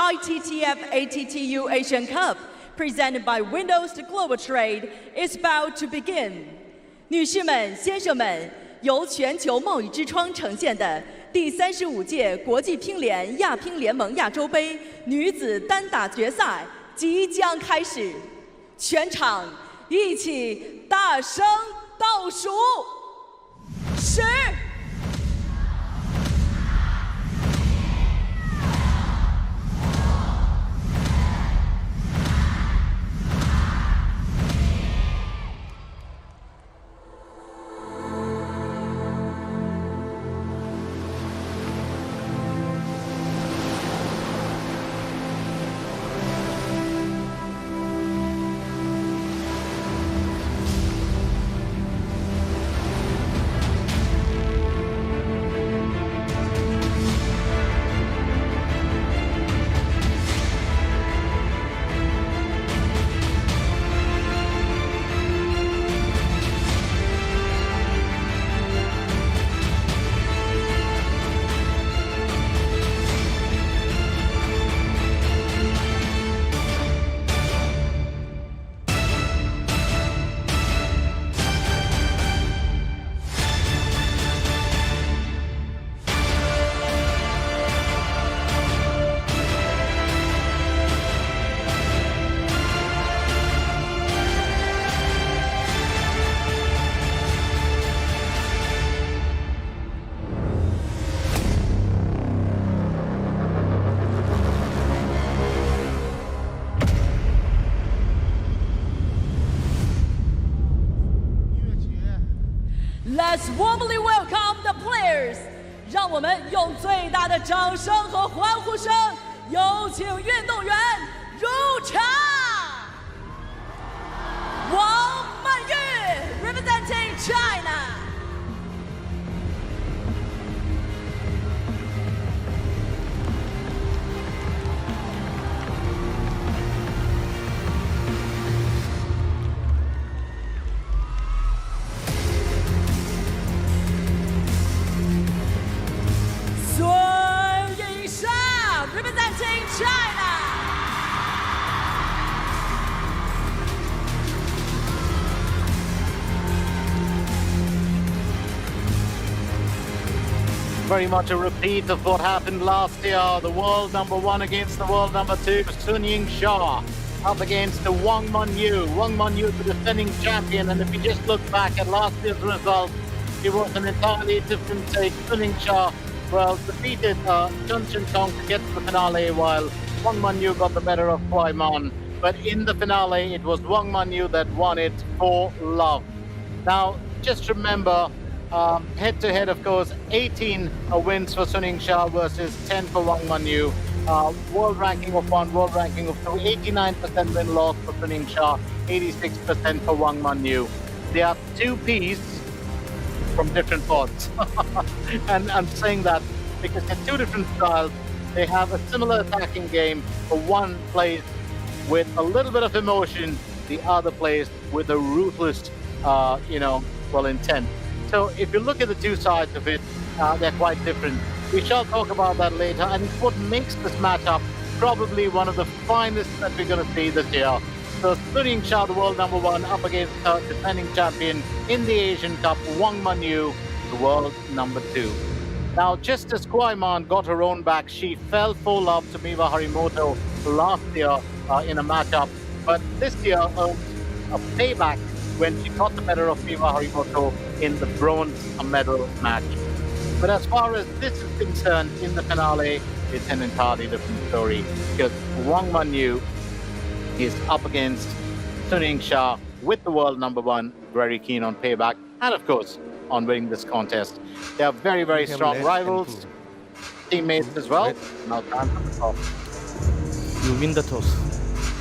ITTF ATTU Asian Cup, presented by Windows Global Trade, is about to begin. 女士们、先生们，由全球贸易之窗呈现的第35届国际乒联亚乒联盟亚洲杯女子单打决赛即将开始，全场一起大声倒数10。Let's warmly welcome the players. 让我们用最大的掌声和欢呼声，有请运动员入场。王曼玉 representing China. Yingsha representing China. Very much a repeat of what happened last year. The world number 1 against the world number 2, Yingsha, up against the WANG Manyu. WANG Manyu, the defending champion. And if you just look back at last year's result, it was an entirely different take. Yingsha, well, defeated Chun Tong to get to the finale, while WANG Manyu got the better of Kwaiman. But in the finale, it was WANG Manyu that won it for love. Now, just remember, head-to-head, of course, 18 wins for Yingsha versus 10 for WANG Manyu. World ranking of 1, world ranking of 2, 89% win-loss for Yingsha, 86% for WANG Manyu. They are two pieces from different pots. And I'm saying that because they're two different styles. They have a similar attacking game, but one plays with a little bit of emotion, the other plays with a ruthless, intent. So if you look at the two sides of it, they're quite different. We shall talk about that later, and it's what makes this matchup probably one of the finest that we're going to see this year. So Yingsha, the world number 1, up against the defending champion in the Asian Cup, WANG Manyu, the world number 2. Now, just as Kwaiman got her own back, she fell for love to Miwa Harimoto last year in a matchup. But this year earned a payback when she got the better of Miwa Harimoto in the bronze medal match. But as far as this is concerned, in the finale, it's an entirely different story, because WANG Manyu is up against Yingsha with the world number 1, very keen on payback, and of course on winning this contest. They are very, very strong rivals, teammates as well. Now time for the toss. You win the toss.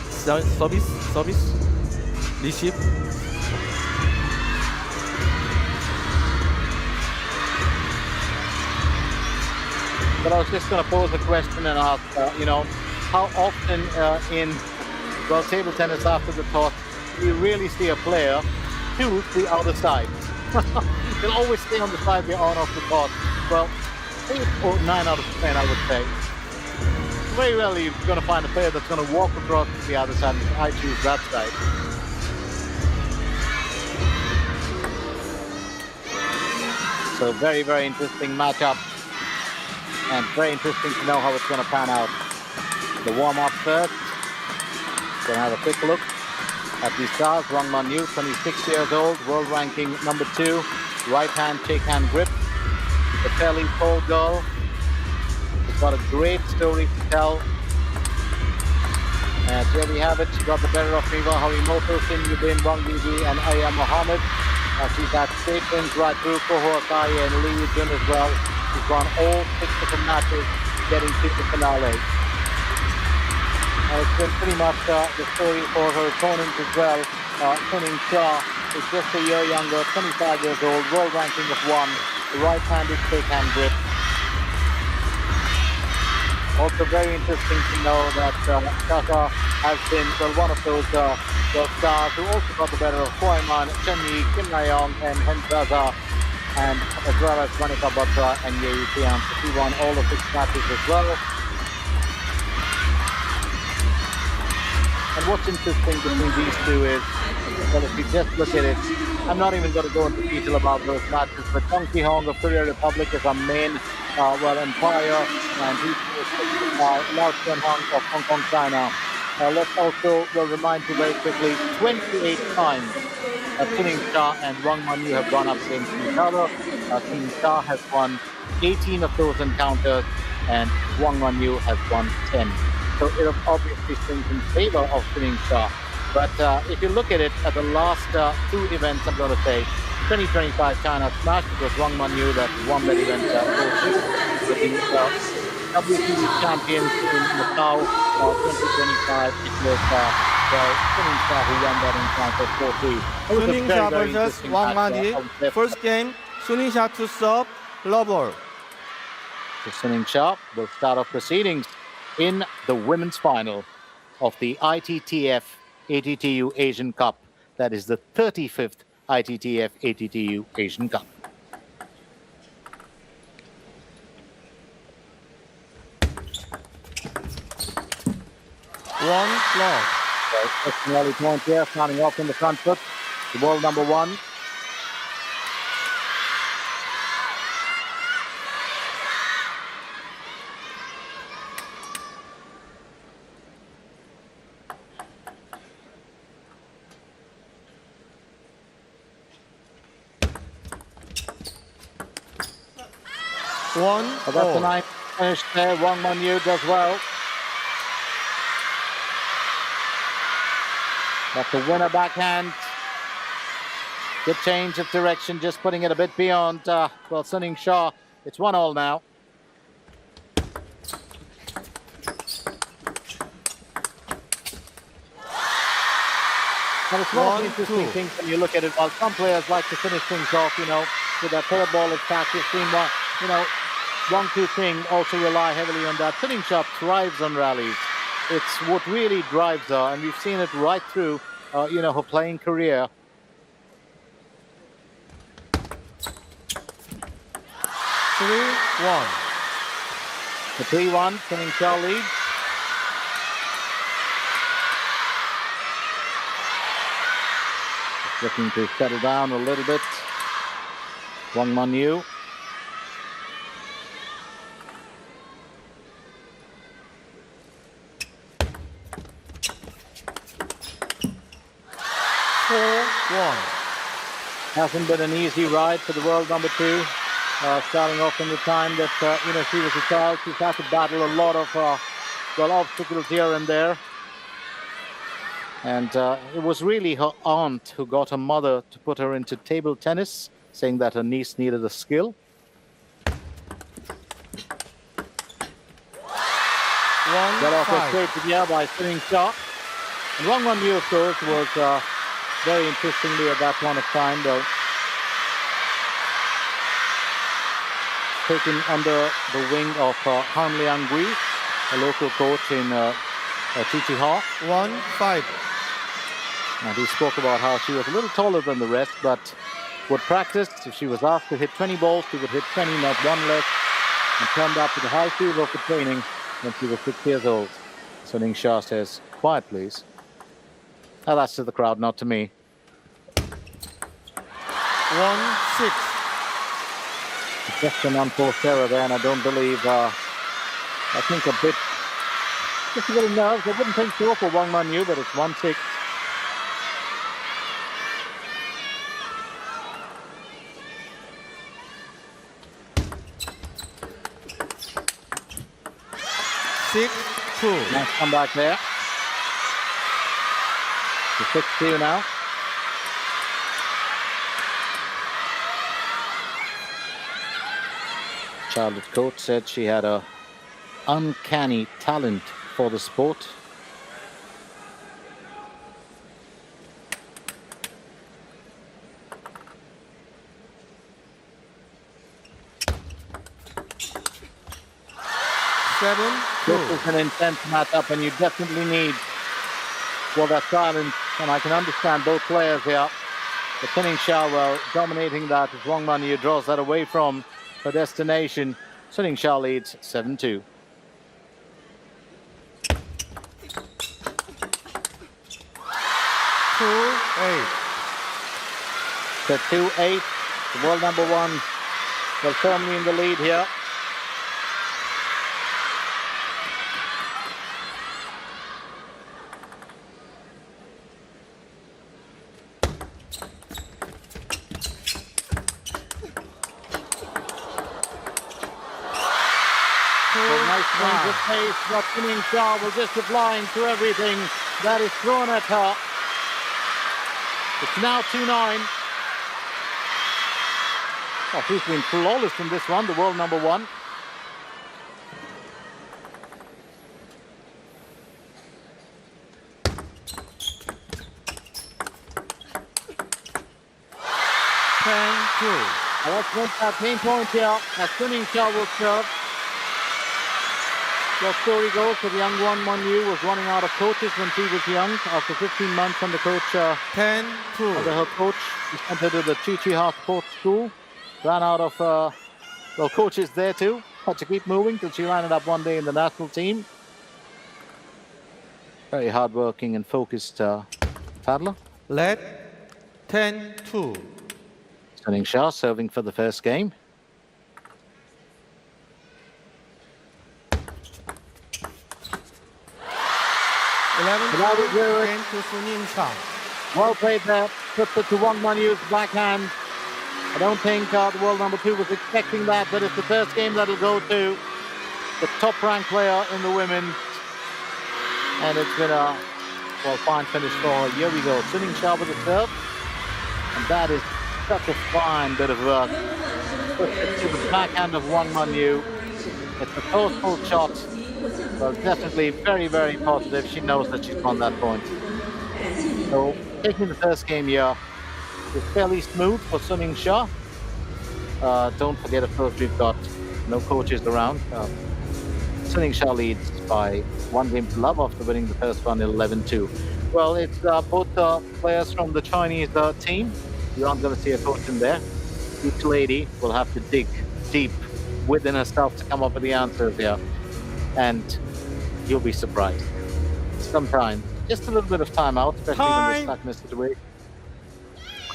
Service, receive. But I was just going to pose a question and ask, how often in table tennis after the toss, you really see a player choose the other side. They'll always stay on the side they're on off the toss. Well, 8 or 9 out of 10, I would say. very rarely you're going to find a player that's going to walk across to the other side. I choose that side. So very, very interesting matchup. And very interesting to know how it's going to pan out. The warm-up first. Going to have a quick look at these stars. Wang Manyu, 26 years old, world ranking number 2. Right hand shake hand grip. She's a fairly tall girl. She's got a great story to tell. And here we have it. She got the better of Miwa Harimoto, Sin Yubin, Wang Bibi, and Aya Mohammed. She's had state wins right through Koho Akai and Lee Yujun as well. She's won all 6 different matches, getting to the finale. It's been pretty much the story for her opponent as well. Yingsha is just a year younger, 25 years old, world ranking of 1, right-handed shake-hand grip. Also very interesting to know that Shaka has been one of those stars who also got the better of Koiman, Chenyi, Kim Na-young, and Hen Zaza, and as well as Monica Batra and Ye Tian. So she won all of 6 matches as well. And what's interesting between these two is, well, if you just look at it, I'm not even going to go into detail about those matches, but Chong Ki-hong of Korea Republic is our main, umpire, and he's Lao Chun-hong of Hong Kong, China. Let's also remind you very quickly, 28 times Yingsha and Wang Manyu have gone up against each other. Yingsha has won 18 of those encounters, and Wang Manyu has won 10. So it obviously swings in favor of Yingsha. But if you look at it, at the last 2 events, I'm going to say, 2025 China Smash, it was Wang Manyu that won that event with the WTV champions in Macau 2025. It was Yingsha who won that encounter 4-3. Yingsha versus Wang Manyu. First game, Yingsha to serve, love ball. So Yingsha will start off proceedings in the women's final of the ITTF ATTU Asian Cup. That is the 35th ITTF ATTU Asian Cup. One loss. So, an early point here, starting off in the front foot. The world number 1. That's a nice finish there. Wang Manyu does well. That's a winner backhand. Good change of direction, just putting it a bit beyond, Yingsha. It's 1-1 now. And it's one of the interesting things when you look at it. While some players like to finish things off, with that third ball attack, you've seen Wang Tu-ting also rely heavily on that. Yingsha thrives on rallies. It's what really drives her, and we've seen it right through, her playing career. The 3-1, Yingsha leads. Just looking to settle down a little bit. Wang Manyu. Hasn't been an easy ride for the world number 2. Starting off in the time that she was a child, she's had to battle a lot of obstacles here and there. And it was really her aunt who got her mother to put her into table tennis, saying that her niece needed a skill. Got off a straight to the air by Yingsha. And Wang Manyu, of course, was very interestingly at that point of time, though, taken under the wing of Han Liang-gui, a local coach in Chichiha. 1-5. And he spoke about how she was a little taller than the rest, but would practice. If she was asked to hit 20 balls, she would hit 20, not one less, and turned up to the high fever of the training when she was 6 years old. So Yingsha says, quiet please. Now that's to the crowd, not to me. 1-6. Just an unforced error there, and I don't believe, I think just a bit of nerves. I wouldn't think so for Wang Manyu, but it's 1-6. Nice comeback there. To 6-2 now. Charlotte's coach said she had a uncanny talent for the sport. This is an intense matchup, and you definitely need, well, that silence, and I can understand both players here. But Yingsha, well, dominating that as Wang Manyu draws that away from her destination. Yingsha leads 7-2. The 2-8, the world number one, well, firmly in the lead here. Nice of pace, but Yingsha was just applying to everything that is thrown at her. It's now 2-9. Oh, she's been flawless in this one, the world number one. Let's make that main point here as Yingsha will serve. The story goes that the young Wang Manyu was running out of coaches when she was young. After 15 months under coach, under her coach, she sent her to the Chichiha Sports School. Ran out of well, coaches there too. Had to keep moving till she landed up one day in the national team. Very hardworking and focused paddler. Let 10-2. Yingsha serving for the first game. Well played there. Puts it to Wang Manyu's backhand. I don't think the world number two was expecting that, but it's the first game that'll go to the top-ranked player in the women's. And it's been a, well, fine finish for her. Here we go. Yingsha with the serve. And that is such a fine bit of work. Puts it to the backhand of Wang Manyu. It's a forceful shot. Well, definitely very, very positive. She knows that she's won that point. So, taking the first game here is fairly smooth for Yingsha. Don't forget, of course, we've got no coaches around. Yingsha leads by 1 game to love after winning the first one 11-2. Well, it's both players from the Chinese team. You aren't going to see a coach in there. Each lady will have to dig deep within herself to come up with the answers here. And you'll be surprised. Sometimes, just a little bit of time out, especially when they're stuck in a situation.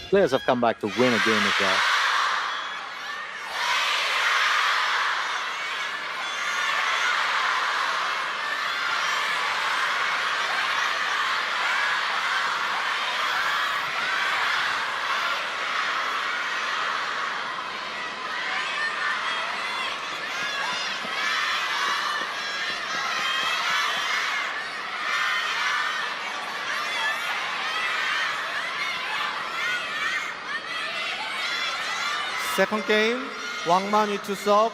Players have come back to win a game as well. Second game, Wang Manyu to serve,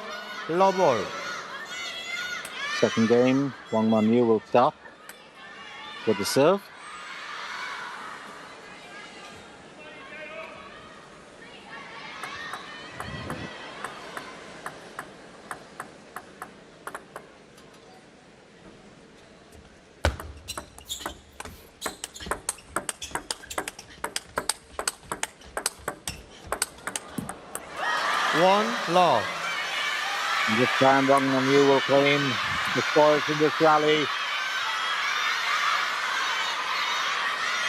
love ball. Second game, Wang Manyu will start with the serve. One love. This time, Wang Manyu will claim the scores in this rally.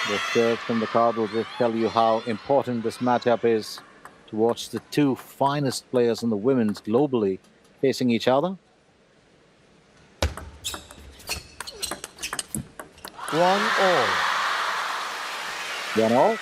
The serve from the card will just tell you how important this matchup is to watch the two finest players in the women's globally facing each other. 1-all. 1-all.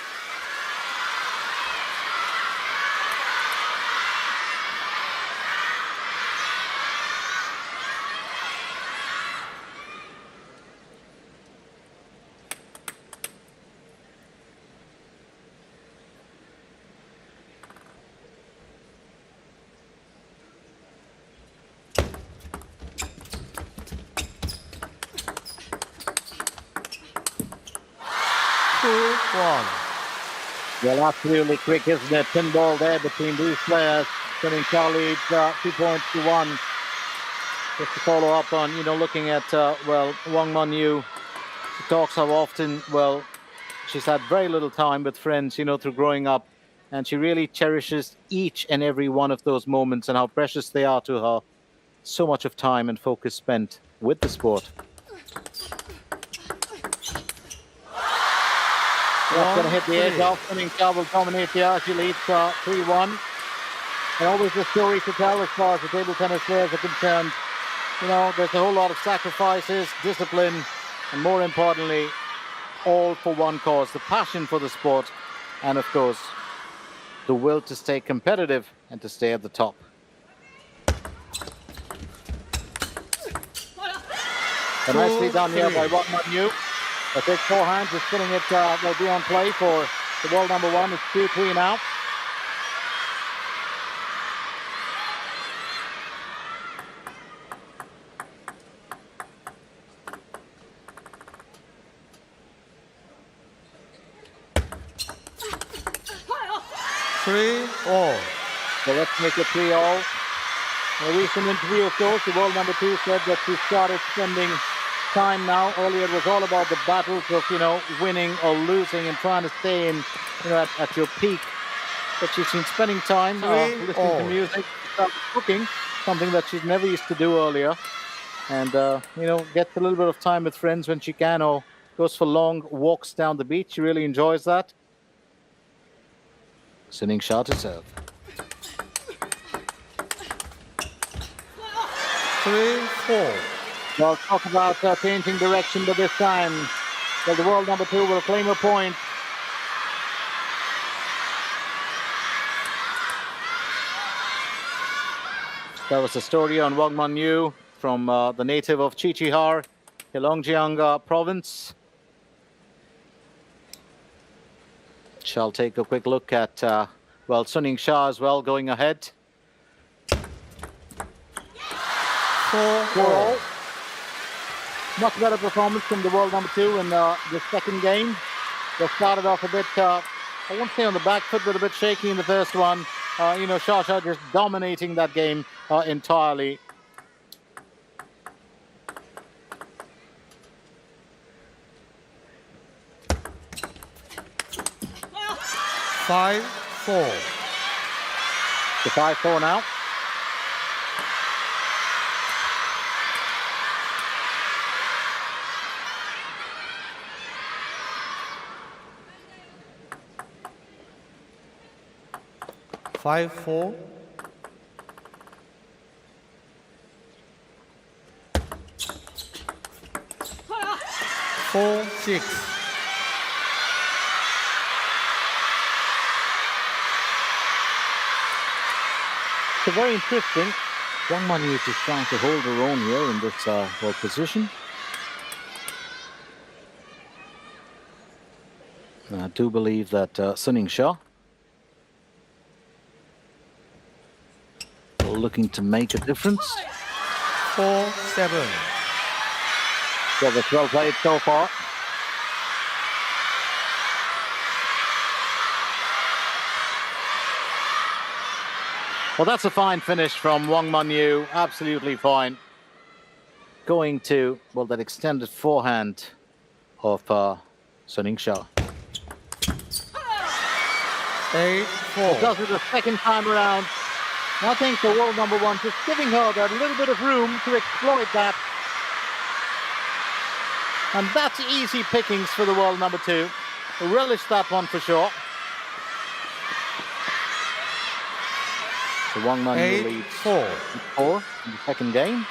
Well, absolutely quick, isn't it? Pinball there between these players. Sunning Shah leads 2 points to 1. Just to follow up on, looking at, Wang Manyu. She talks how often, she's had very little time with friends, through growing up. And she really cherishes each and every one of those moments and how precious they are to her. So much of time and focus spent with the sport. That's going to hit the edge off. Sunning Shah will dominate here. She leads 3-1. And always a story to tell as far as the table tennis players are concerned. There's a whole lot of sacrifices, discipline, and more importantly, all for one cause, the passion for the sport, and of course, the will to stay competitive and to stay at the top. And nicely done here by Wang Manyu. A big forehand, just putting it, will be on play for the world number 1. It's 2-3 now. All. So let's make it 3-all. In a recent interview, of course, the world number 2 said that she started spending time now. Earlier it was all about the battles of, winning or losing and trying to stay in, at your peak. But she's been spending time listening to music, cooking, something that she's never used to do earlier. And, gets a little bit of time with friends when she can, or goes for long walks down the beach. She really enjoys that. Sunning Shah to serve. 3-4. Well, talk about changing direction, but this time, the world number 2 will claim a point. That was a story on Wang Manyu from the native of Qiqihar, Heilongjiang province. Shall take a quick look at, Sunning Shah as well going ahead. 4-all. Much better performance from the world number 2 in the second game. They started off a bit, I won't say on the back foot, but a bit shaky in the first one. Shah just dominating that game entirely. Five, 4. The 5-4 now. Five, 4. 4-6. So very interesting. Wang Manyu is just trying to hold her own here in this position. And I do believe that Sunning Shah looking to make a difference. 4-7. So that's well played so far. Well, that's a fine finish from Wang Manyu. Absolutely fine. Going to, that extended forehand of Sunning Shah. 8-4. Does it the second time around. I think the world number 1 just giving her that little bit of room to exploit that And that's easy pickings for the world number 2. Relish that one for sure. So Wang Manyu leads 4 in the second game.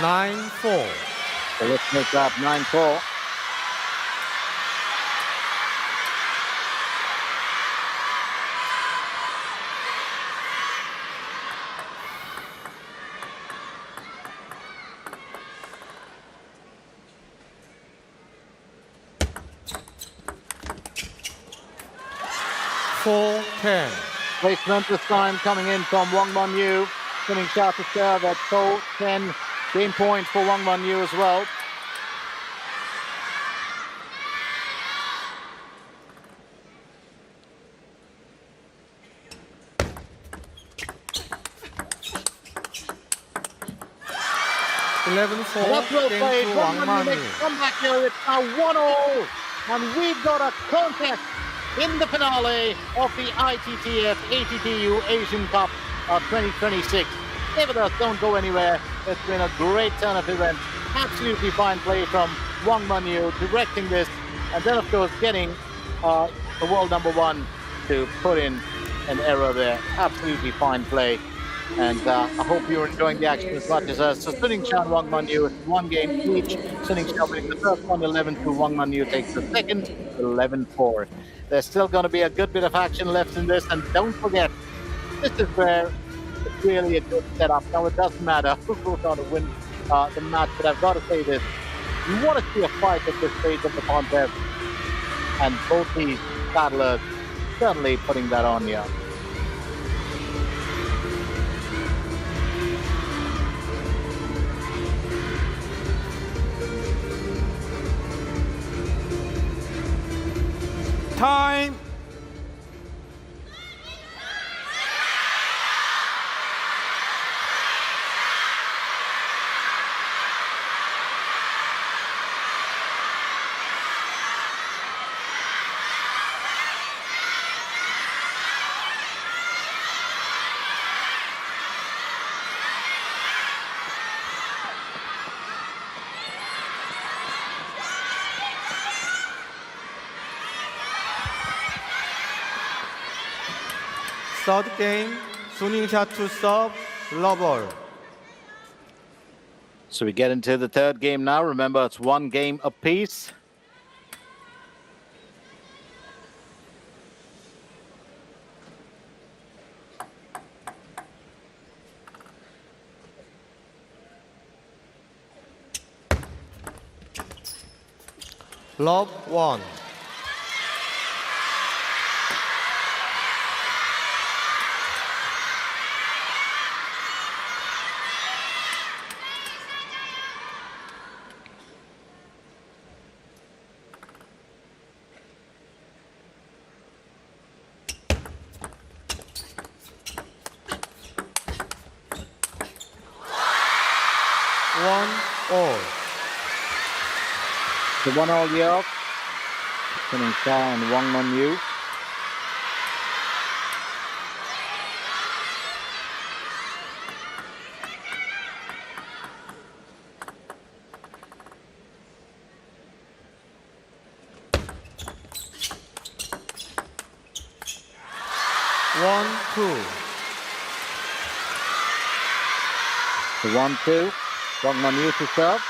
Nine, 4. So let's make that 9-4. Four, 10. Placement this time coming in from Wang Manyu. Spinning shot to serve at 4-10. Game point for Wang Manyu as well. Eleven, 4. That's well Game played. to Wang Wang Manyu makes Manyu. a comeback here. It's now 1-0. And we've got a contest in the finale of the ITTF ATTU Asian Cup of 2026. Stay with us, don't go anywhere. It's been a great turn of events. Absolutely fine play from Wang Manyu directing this, and then of course getting the world number 1 to put in an error there. Absolutely fine play. And I hope you're enjoying the action as much as us. So Suning and Wang Manyu, it's 1 game each. Suning winning the first one 11-2. Wang Manyu takes the second 11-4. There's still going to be a good bit of action left in this, and don't forget, this is where it's really a good setup. Now it doesn't matter who goes on to win the match, but I've got to say this: you want to see a fight at this stage of the contest, and both these battlers certainly putting that on here. Time. Third game, Yingsha to serve, Lobble. So we get into the third game now. Remember, it's 1 game apiece. Lob 1. One all. The 1-all here. Yingsha and Wang Manyu. One, 2. The 1-2. Wang Manyu to serve.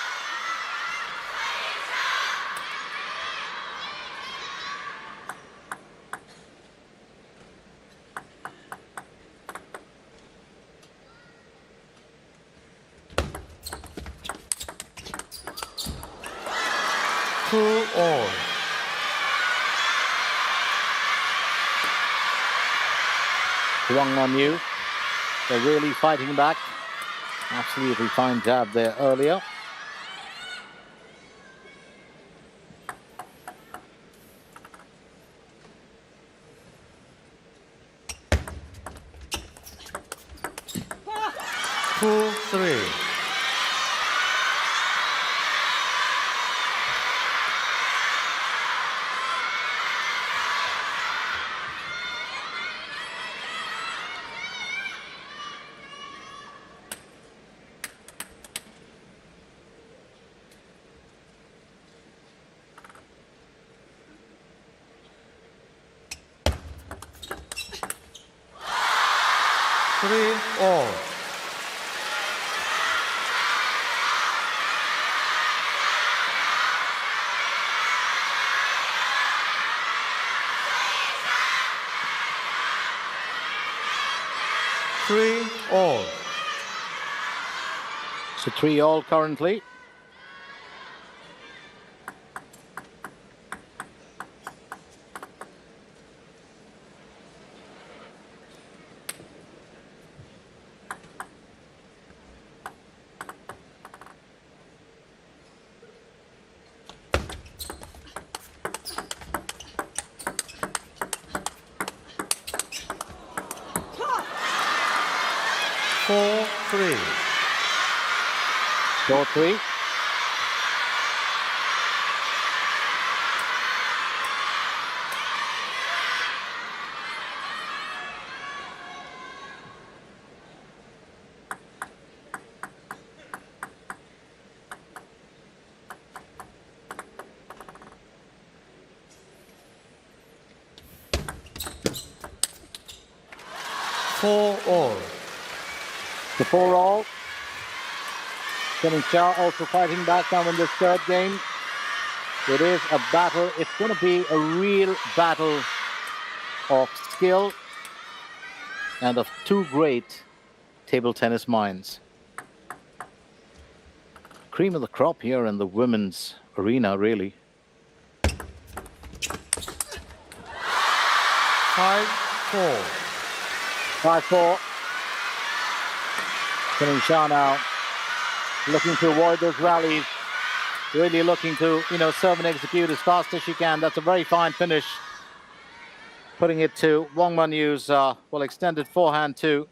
Two all. Wang Manyu, they're really fighting back. Absolutely fine job there earlier. Two, 3. 3-all. Three all. So 3-all currently. Four, three. 4-3. Four all. The 4-all. Yingsha also fighting back now in this third game. It is a battle. It's going to be a real battle of skill and of two great table tennis minds. Cream of the crop here in the women's arena, really. 5-4. 5-4. Yingsha now looking to avoid those rallies, really looking to, serve and execute as fast as she can. That's a very fine finish. Putting it to Wang Manyu's extended forehand too.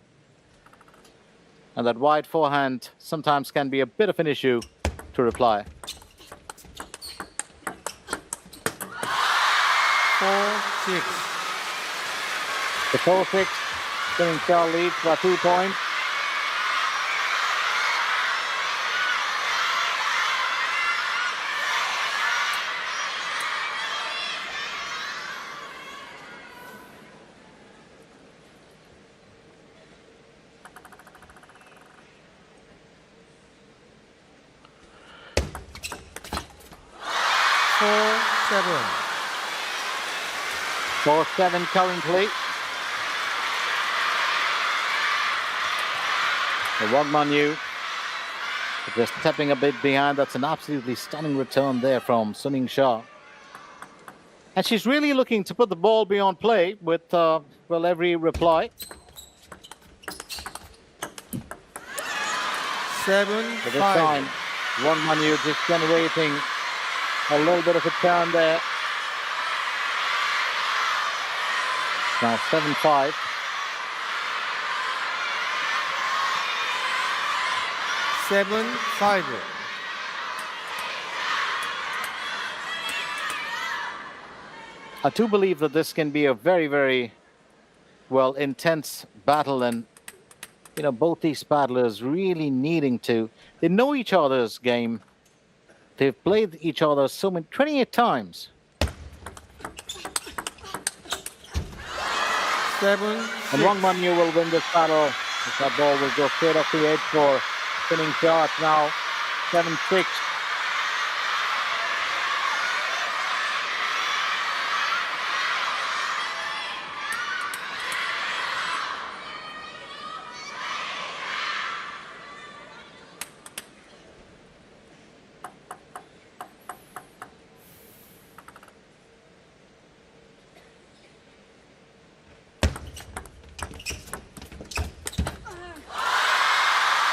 And that wide forehand sometimes can be a bit of an issue to reply. 4-6. The 4-6, Yingsha leads by 2 points. Seven. 4-7 currently. The Wang Manyu just stepping a bit behind. That's an absolutely stunning return there from Yingsha. And she's really looking to put the ball beyond play with, every reply. 7-5. But this time, Wang Manyu just generating a little bit of a turn there. Now 7-5. 7-5. I do believe that this can be a very, very, intense battle, and, both these battlers really needing to, they know each other's game. They've played each other 28 times. 7-6. And Wang Manyu will win this battle. That ball will go straight off the edge for Yingsha. It's now 7-6.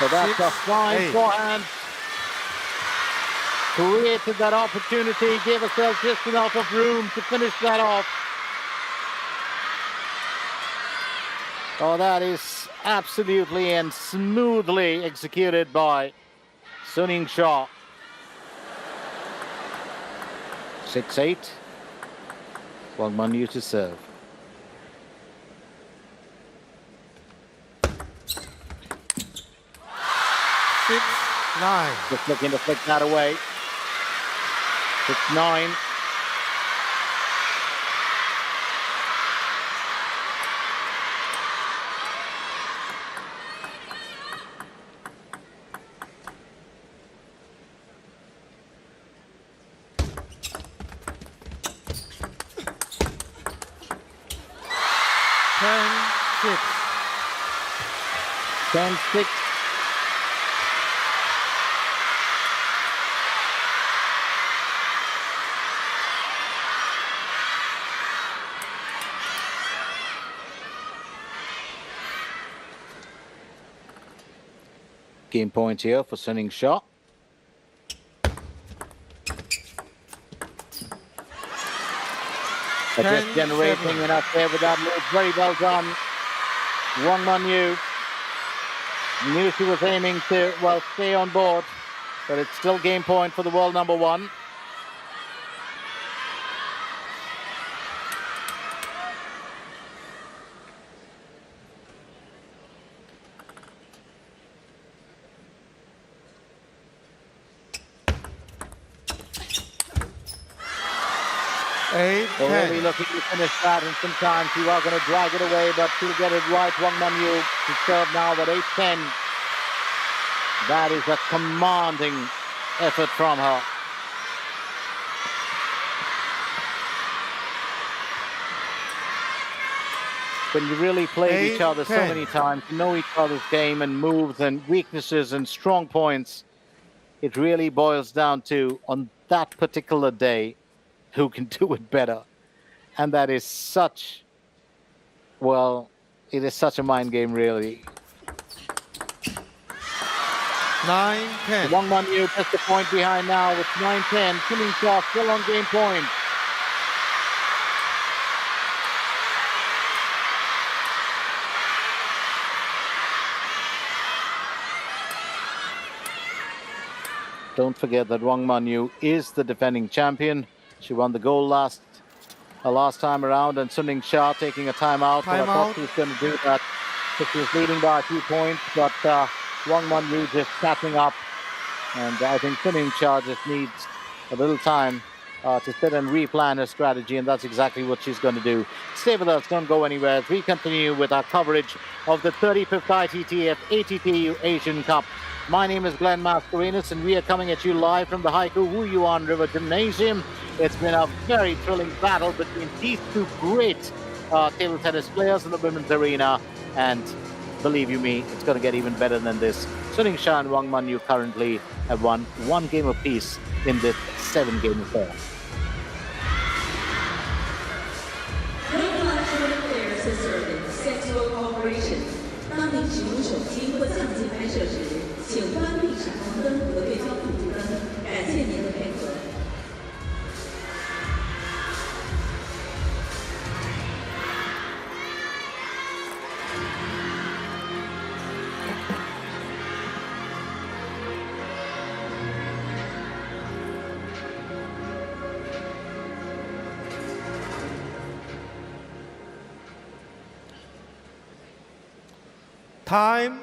So that's a fine forehand. Created that opportunity, gave herself just enough of room to finish that off. Oh, that is absolutely and smoothly executed by Yingsha. 6-8. Wang Manyu to serve. Just looking to flick that away. 6-9. 10-6. 10-6. Game point here for Yingsha. Just generating enough there with that move. Very well done. Manyu knew she was aiming to, well, stay on board, but it's still game point for the world number one. Already looking to finish that, and sometimes you are going to drag it away, but she'll get it right. Manyu to serve now at 8-10. That is a commanding effort from her. When you really play each other so many times, know each other's game and moves and weaknesses and strong points, it really boils down to, on that particular day, who can do it better. And that is such, well, it is such a mind game, really. 9-10. Manyu just a point behind now with 9-10. Yingsha still on game point. Don't forget that Manyu is the defending champion. She won the gold last time around, and Yingsha taking a timeout. I thought she was going to do that. So she was leading by a few points, but Manyu just catching up. And I think Yingsha just needs a little time to sit and replan her strategy, and that's exactly what she's going to do. Stay with us, don't go anywhere as we continue with our coverage of the 35th ITTF ATTU Asian Cup. My name is Glenn Mascarenas, and we are coming at you live from the HAIKOU Wu Yuan River Gymnasium. It's been a very thrilling battle between these two great table tennis players in the women's arena, and believe you me, it's going to get even better than this. Yingsha and Manyu currently have won one game apiece in this 7-game affair. Time.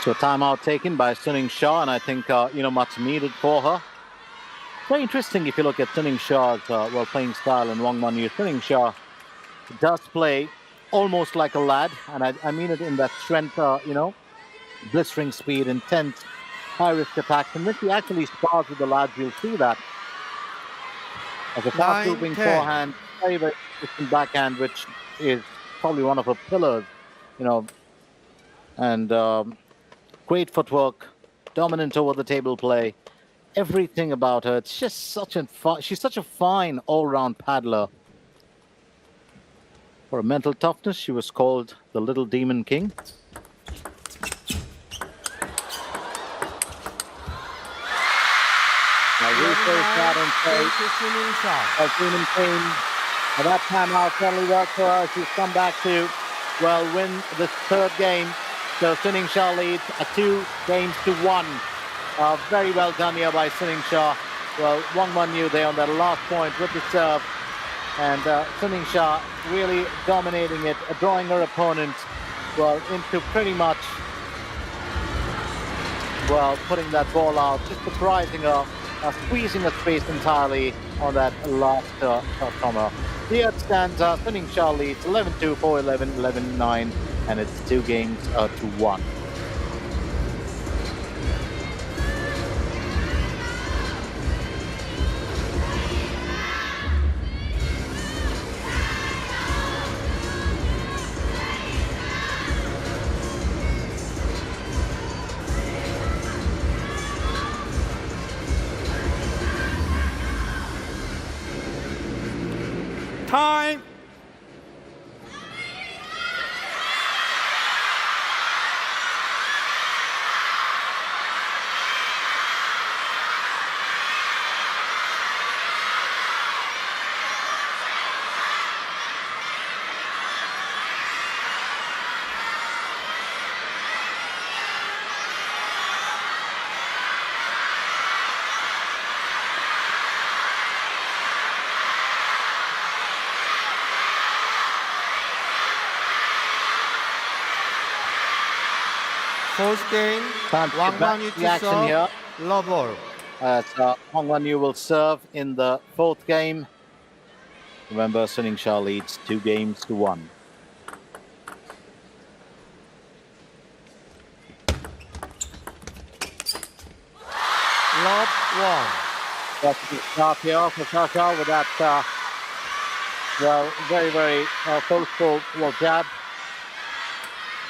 So timeout taken by Yingsha, and I think, much needed for her. Very interesting if you look at Yingsha's playing style and Manyu. Yingsha does play almost like a lad, and I mean it in that strength, blistering speed, intense, high-risk attacks. And when she actually spars with the lads, you'll see that. As a fast-moving forehand, very, very consistent backhand, which is probably one of her pillars, and great footwork, dominant over the table play, everything about her. It's just she's such a fine all-round paddler. For her mental toughness, she was called the Little Demon King. Now rephrase that and say, Demon King. At that time out certainly worked for her. She's come back to, win this third game. So Yingsha leads 2-1. Very well done here by Yingsha. Manyu there on that last point with the serve. And Yingsha really dominating it, drawing her opponent, into pretty much, putting that ball out, just surprising her, squeezing her space entirely. on that last shot from her. Here it stands, Sun Yingsha leads 11-2, 4-11, 11-9, and it's 2 games to 1. Time. First game, Time to Wang get back Manyu to the to action serve, here. love ball. As Manyu will serve in the 4th game. Remember, Sun Yingsha leads 2 games to 1. Love one. That's the start here for Shasha with that, well, very, very forceful jab.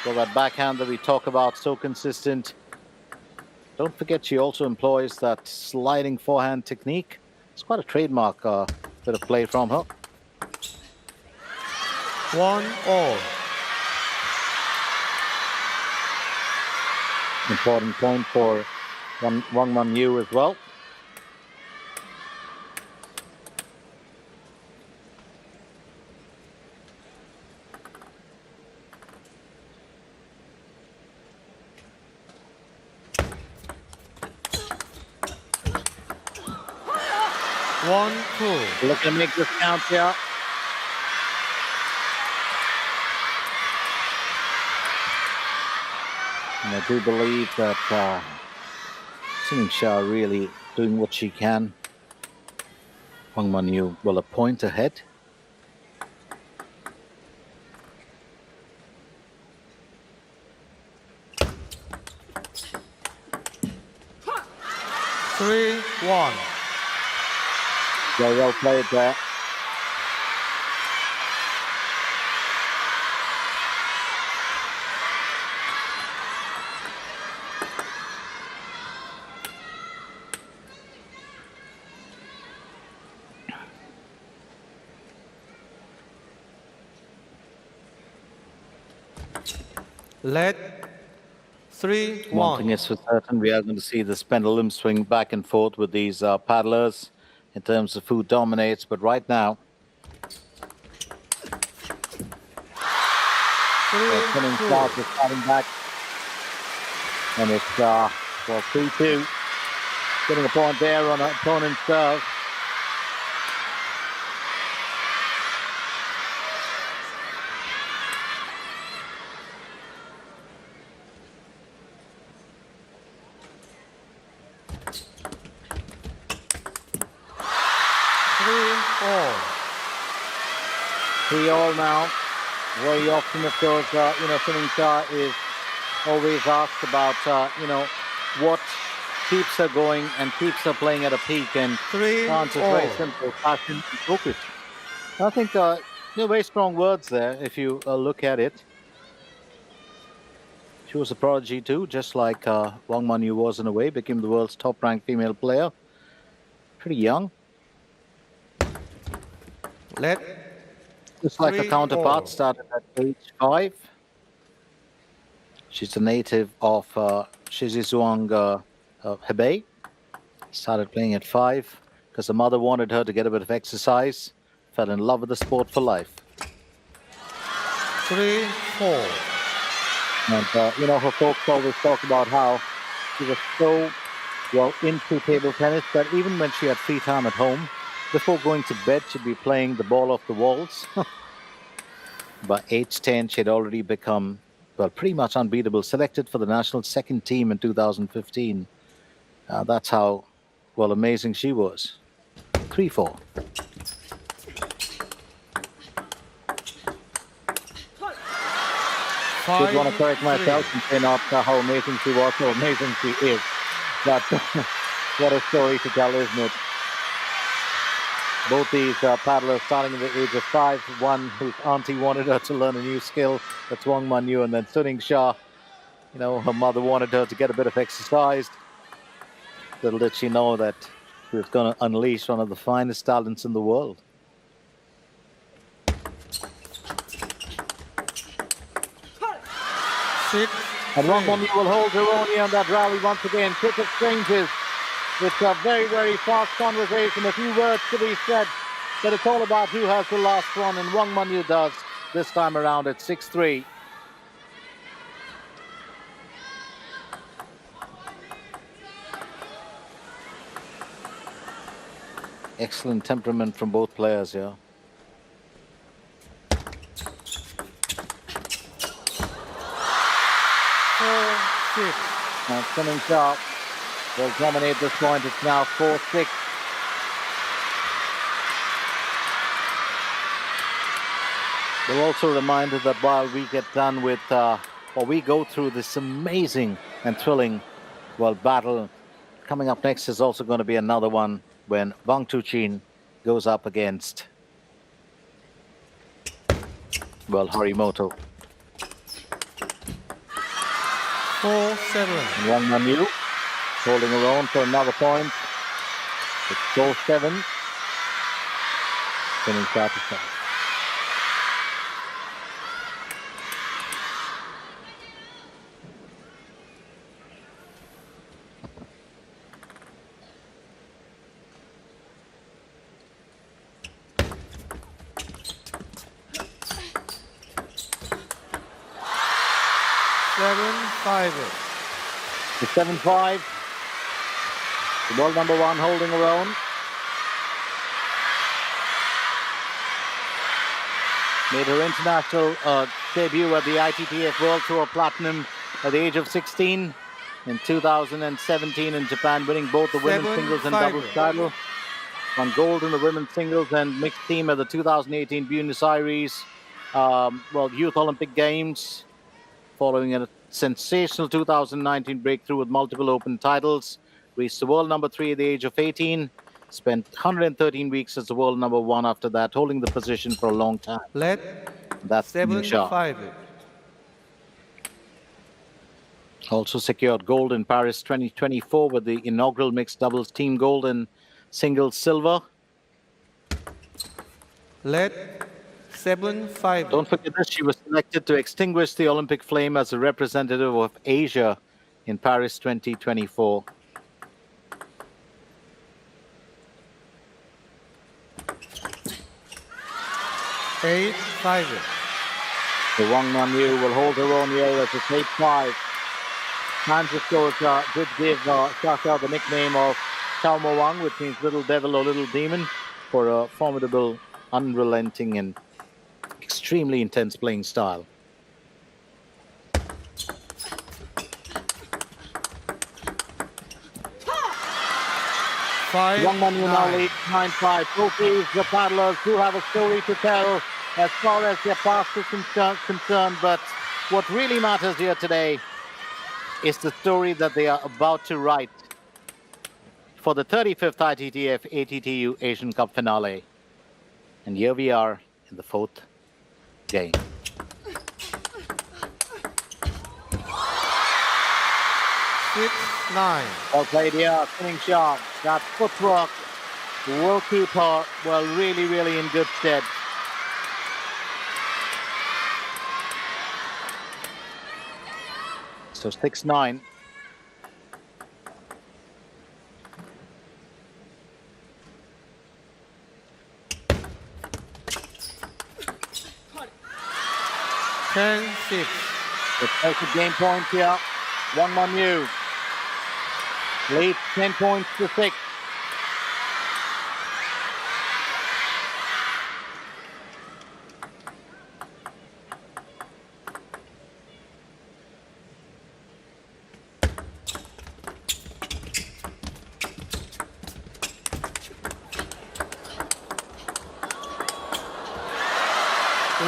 So that backhand that we talk about, so consistent. Don't forget she also employs that sliding forehand technique. It's quite a trademark bit of play from her. 1-all. Important point for Wang Manyu as well. One, two. Look to make this count here. And I do believe that Sun Yingsha really doing what she can. Wang Manyu will a point ahead. Three, one. Very well played there. Let 3-1. One thing is for certain, we are going to see this pendulum swing back and forth with these paddlers in terms of who dominates. But right now, Sun Yingsha is starting back, and it's well 3-2, getting a point there on an opponent's serve. Three all now. Very often, of course, Sun Yingsha is always asked about, what keeps her going and keeps her playing at a peak. And the answer is very simple: passion and focus. I think very strong words there. If you look at it, she was a prodigy too, just like Wang Manyu was in a way. Became the world's top-ranked female player. Pretty young. Just like her counterpart, started at age 5. She's a native of Shijiazhuang, Hebei. Started playing at 5 because the mother wanted her to get a bit of exercise. Fell in love with the sport for life. 3-4. And, her folks always talk about how she was so well into table tennis that even when she had free time at home, before going to bed, she'd be playing the ball off the walls. By age 10, she had already become, well, pretty much unbeatable. Selected for the national second team in 2015. That's how, well, amazing she was. 3-4. I did want to correct myself and say not how amazing she was, how amazing she is. But what a story to tell, isn't it? Both these paddlers starting at the age of 5. One whose auntie wanted her to learn a new skill, that's Wang Manyu, and then Yingsha. You know, her mother wanted her to get a bit of exercise. Little did she know that she was going to unleash one of the finest talents in the world. And Wang Manyu will hold her own here on that rally once again. Cricket exchanges. It's a very, very fast conversation. A few words to be said, but it's all about who has the last one, and Wang Manyu does this time around at 6-3. Excellent temperament from both players here. Now coming sharp will dominate this point. It's now 4-6. We're also reminded that while we get done with, or we go through this amazing and thrilling, battle, coming up next is also going to be another one when Wang Tuqin goes up against, Horimoto. 4-7. Wang Manyu holding her own for another point. It's 4-7. Spinning start to start. The 7-5. The world number 1 holding her own. Made her international debut at the ITTF World Tour Platinum at the age of 16 in 2017 in Japan, winning both the women's singles and doubles title. Won gold in the women's singles and mixed team at the 2018 Buenos Aires Youth Olympic Games, following a sensational 2019 breakthrough with multiple open titles. Reached the world number 3 at the age of 18. Spent 113 weeks as the world number 1 after that, holding the position for a long time. That's Yingsha. Also secured gold in Paris 2024 with the inaugural mixed doubles team gold and singles silver. 7-5. Don't forget that she was selected to extinguish the Olympic flame as a representative of Asia in Paris 2024. The Wang Manyu will hold her own here as it's 8-5. Francisco did give Shasha the nickname of Chao Mo Wang, which means little devil or little demon, for a formidable, unrelenting and extremely intense playing style. Wang Manyu now leads 9-5. Trophies, the paddlers do have a story to tell as far as their past is concerned, but what really matters here today is the story that they are about to write for the 35th ITTF ATTU Asian Cup finale. And here we are in the 4th game. Well played here, spinning shot. That footwork will keep her, really, really in good stead. So 6-9. It's a game point here. Wang Manyu leads 10 points to 6.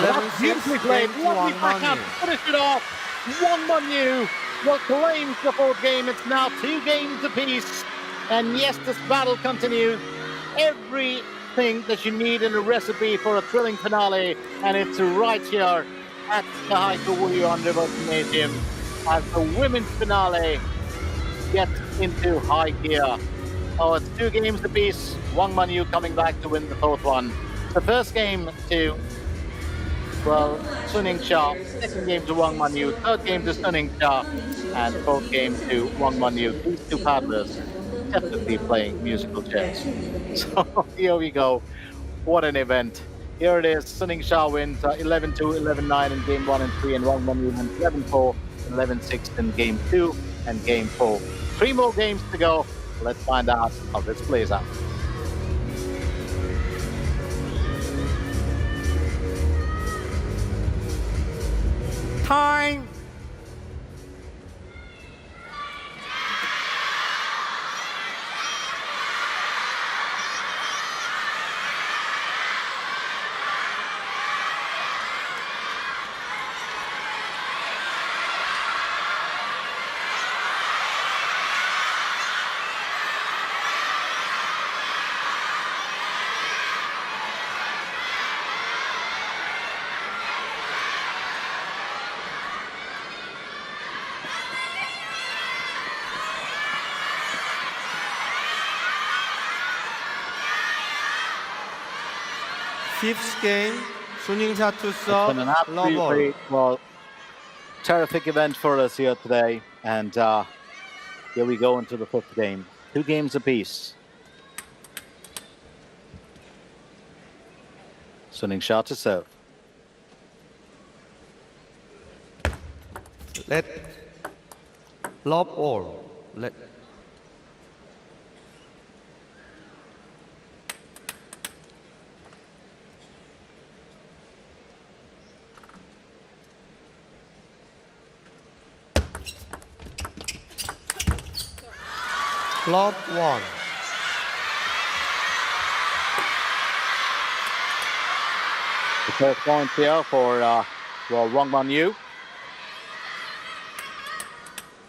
11-6, beautifully played. game to Lovely Wang backhand. Manyu. Finish it off. Wang Manyu will claim the fourth game. It's now 2 games apiece. And yes, this battle continues. Everything that you need in a recipe for a thrilling finale. And it's right here at the HAIKOU on River Gymnasium as the women's finale gets into high gear. Oh, it's 2 games apiece. Wang Manyu coming back to win the fourth one. The first game to, well, Yingsha. Second game to Wang Manyu. Third game to Yingsha. And fourth game to Wang Manyu. These two paddlers definitely playing musical chairs. So here we go. What an event. Here it is. Yingsha wins 11-2, 11-9 in game 1 and 3. And Wang Manyu wins 11-4, 11-6 in game 2 and game 4. 3 more games to go. Let's find out how this plays out. Time. Fifth game, Yingsha to It's serve, been an low ball. absolutely, well, terrific event for us here today. And here we go into the 5th game. 2 games apiece. Yingsha to serve. Let lob all. Let 1. The first point here for well, Wang Manyu.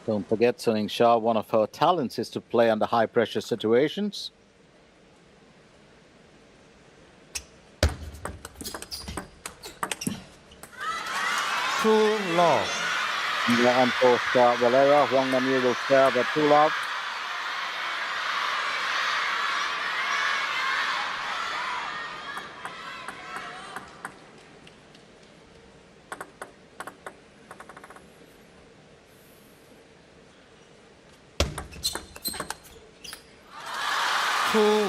Don't forget, Yingsha, one of her talents is to play under high pressure situations. Too low. And for Valera, Wang Manyu will serve at 2 love.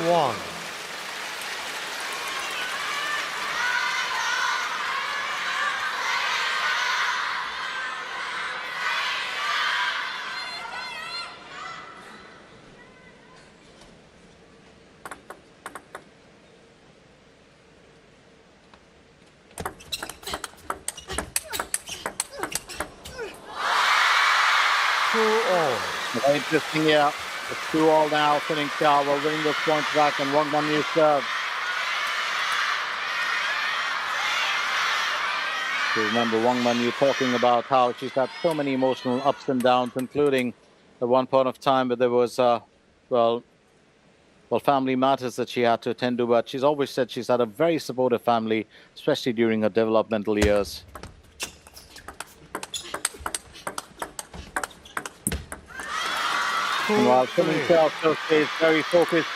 One. Very interesting here. It's 2-all now. Yingsha will win this point back and Wang Manyu serve. You remember Wang Manyu talking about how she's had so many emotional ups and downs, including at one point of time where there was, well, family matters that she had to attend to. But she's always said she's had a very supportive family, especially during her developmental years. And while Yingsha still stays very focused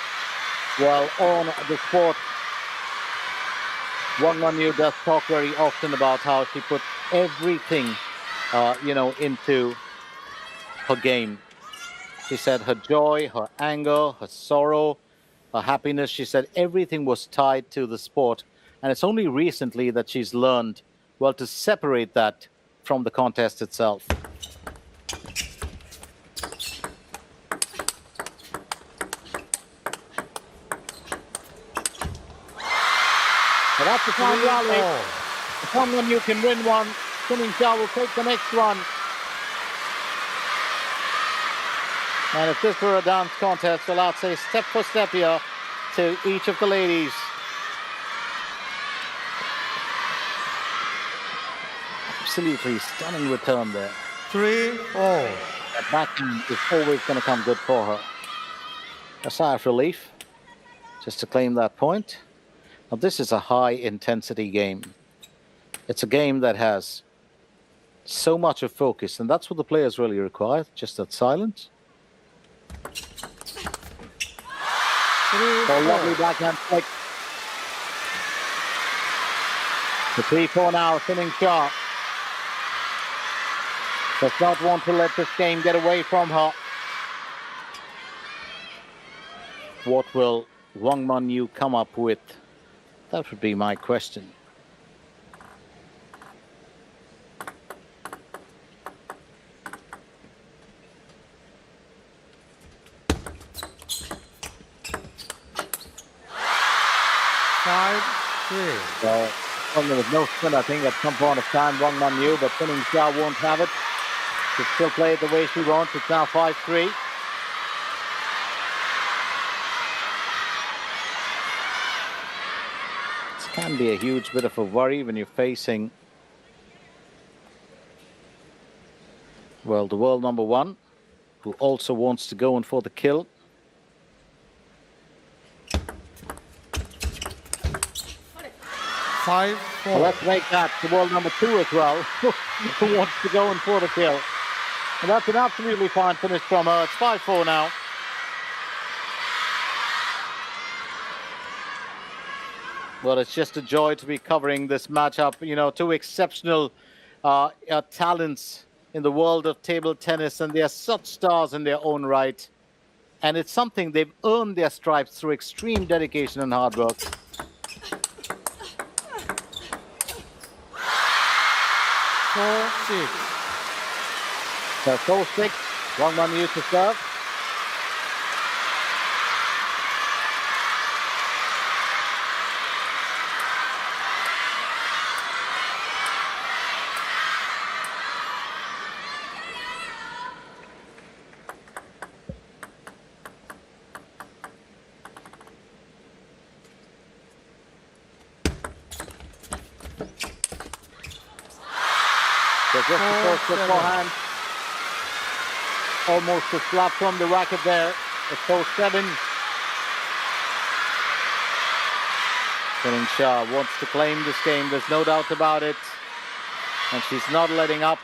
while on the sport, Wang Manyu does talk very often about how she puts everything, into her game. She said her joy, her anger, her sorrow, her happiness, she said everything was tied to the sport. And it's only recently that she's learned, well, to separate that from the contest itself. So that's the time rally. If Wang Manyu can win one, Yingsha will take the next one. And if this were a dance contest, well, I'd say step for step here to each of the ladies. Absolutely stunning return there. 3-4. That backhand is always going to come good for her. A sigh of relief just to claim that point. Now, this is a high-intensity game. It's a game that has so much of focus, and that's what the players really require, just that silence. Oh, lovely backhand flick. The 3-4 now, Suning Shah does not want to let this game get away from her. What will Wang Manyu come up with? That would be my question. So, there was no spin, I think, at some point of time, Wang Manyu, but Suning Shah won't have it. She still play it the way she wants. It's now 5-3. This can be a huge bit of a worry when you're facing, well, the world number one, who also wants to go in for the kill. Well, let's make that the world number two as well, who wants to go in for the kill. And that's an absolutely fine finish from her. It's 5-4 now. Well, it's just a joy to be covering this matchup. You know, two exceptional talents in the world of table tennis, and they are such stars in their own right. And it's something they've earned their stripes through extreme dedication and hard work. 4-6. So 4-6, Wang Manyu to serve. So just the first forehand. Almost a slap from the racket there. It's 4-7. Suning Shah wants to claim this game. There's no doubt about it. And she's not letting up.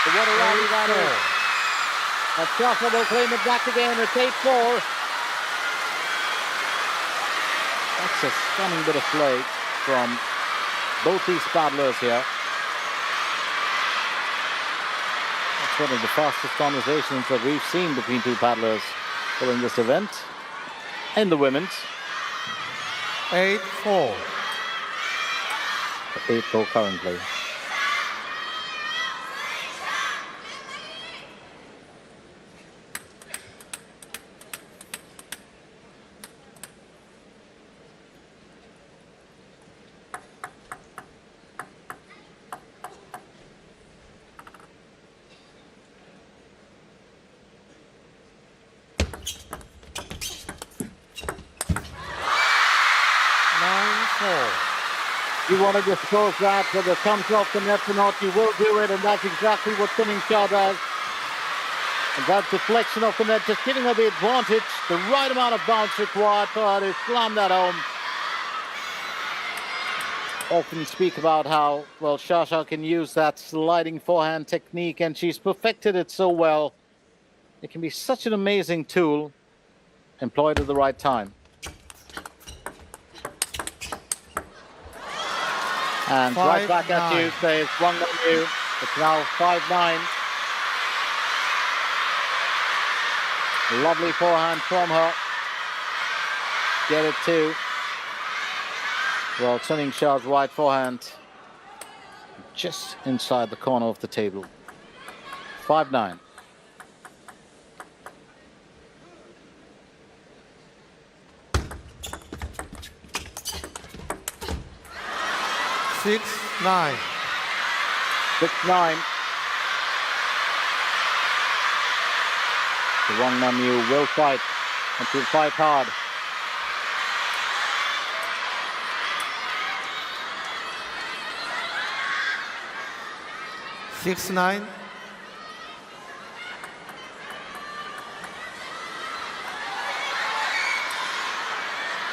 What a rally that is. And Shah will claim it back again. It's 8-4. That's a stunning bit of play from both these paddlers here. That's one of the fastest conversations that we've seen between two paddlers during this event. And the women's. 8-4. 8-4 currently. You want to dispose that, whether it comes off the net or not, you will do it, and that's exactly what Suning Shah does. And that deflection off the net, just giving her the advantage, the right amount of bounce required for her to slam that home. Often speak about how, well, Shasha can use that sliding forehand technique, and she's perfected it so well. It can be such an amazing tool, employed at the right time. And right back at you, says Wang Manyu. It's now 5-9. Lovely forehand from her. Get it too. Well, Suning Shah's right forehand just inside the corner of the table. 5-9. 6-9. 6-9. The Wang Manyu will fight, and will fight hard. Six, 9.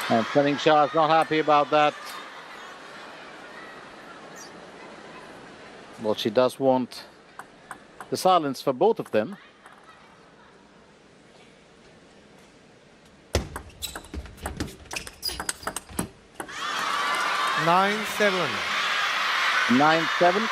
And Yingsha is not happy about that. Well, she does want the silence for both of them. Nine, 7. 9-7.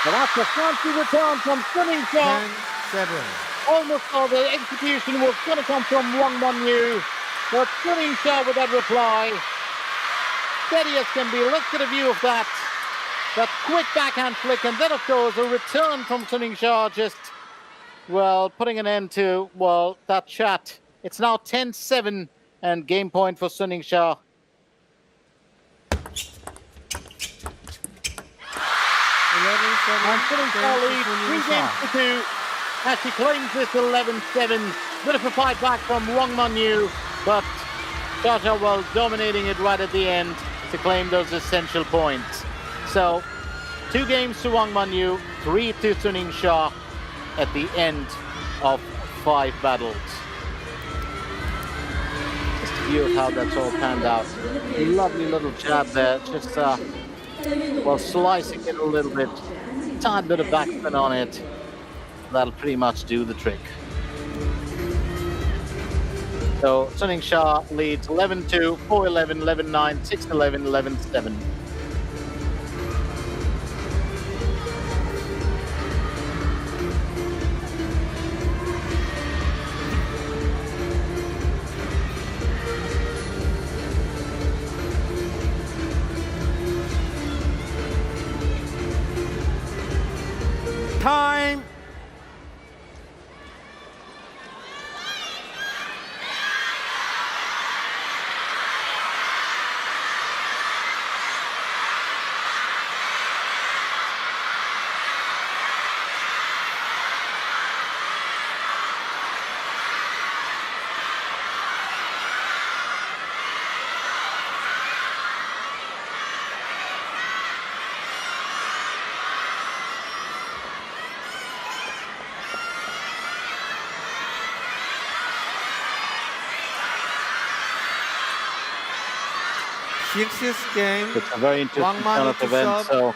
But that's a fancy return from Yingsha. 10-7. Almost all the execution was going to come from Wang Manyu. But Yingsha with that reply. Steady as can be. Let's get a view of that. That quick backhand flick. And then, of course, a return from Yingsha. Just, well, putting an end to, well, that chat. It's now 10-7 and game point for Yingsha. And Yingsha leads 3-2 as she claims this 11-7. Bit of a fight back from Wang Manyu, but Chacha well dominating it right at the end to claim those essential points. So 2 games to Wang Manyu, 3 to Yingsha at the end of 5 battles. Just a view of how that's all panned out. Lovely little jab there, just well, slicing it a little bit, tiny bit of backspin on it. That'll pretty much do the trick. So Yingsha leads 11-2, 4-11, 11-9, 6-11, 11-7. Time. Sixth game. It's a very interesting kind of event. So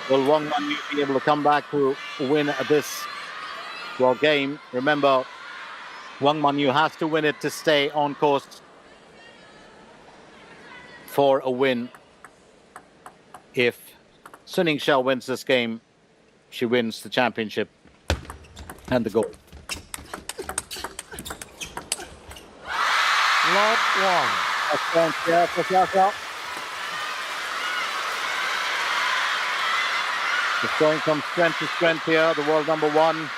will Wang Manyu be able to come back to win this game? Remember, Wang Manyu has to win it to stay on course for a win. If Yingsha wins this game, she wins the championship and the gold. Lot 1. Yeah, for Chacha. It's going from strength to strength here, the world number 1.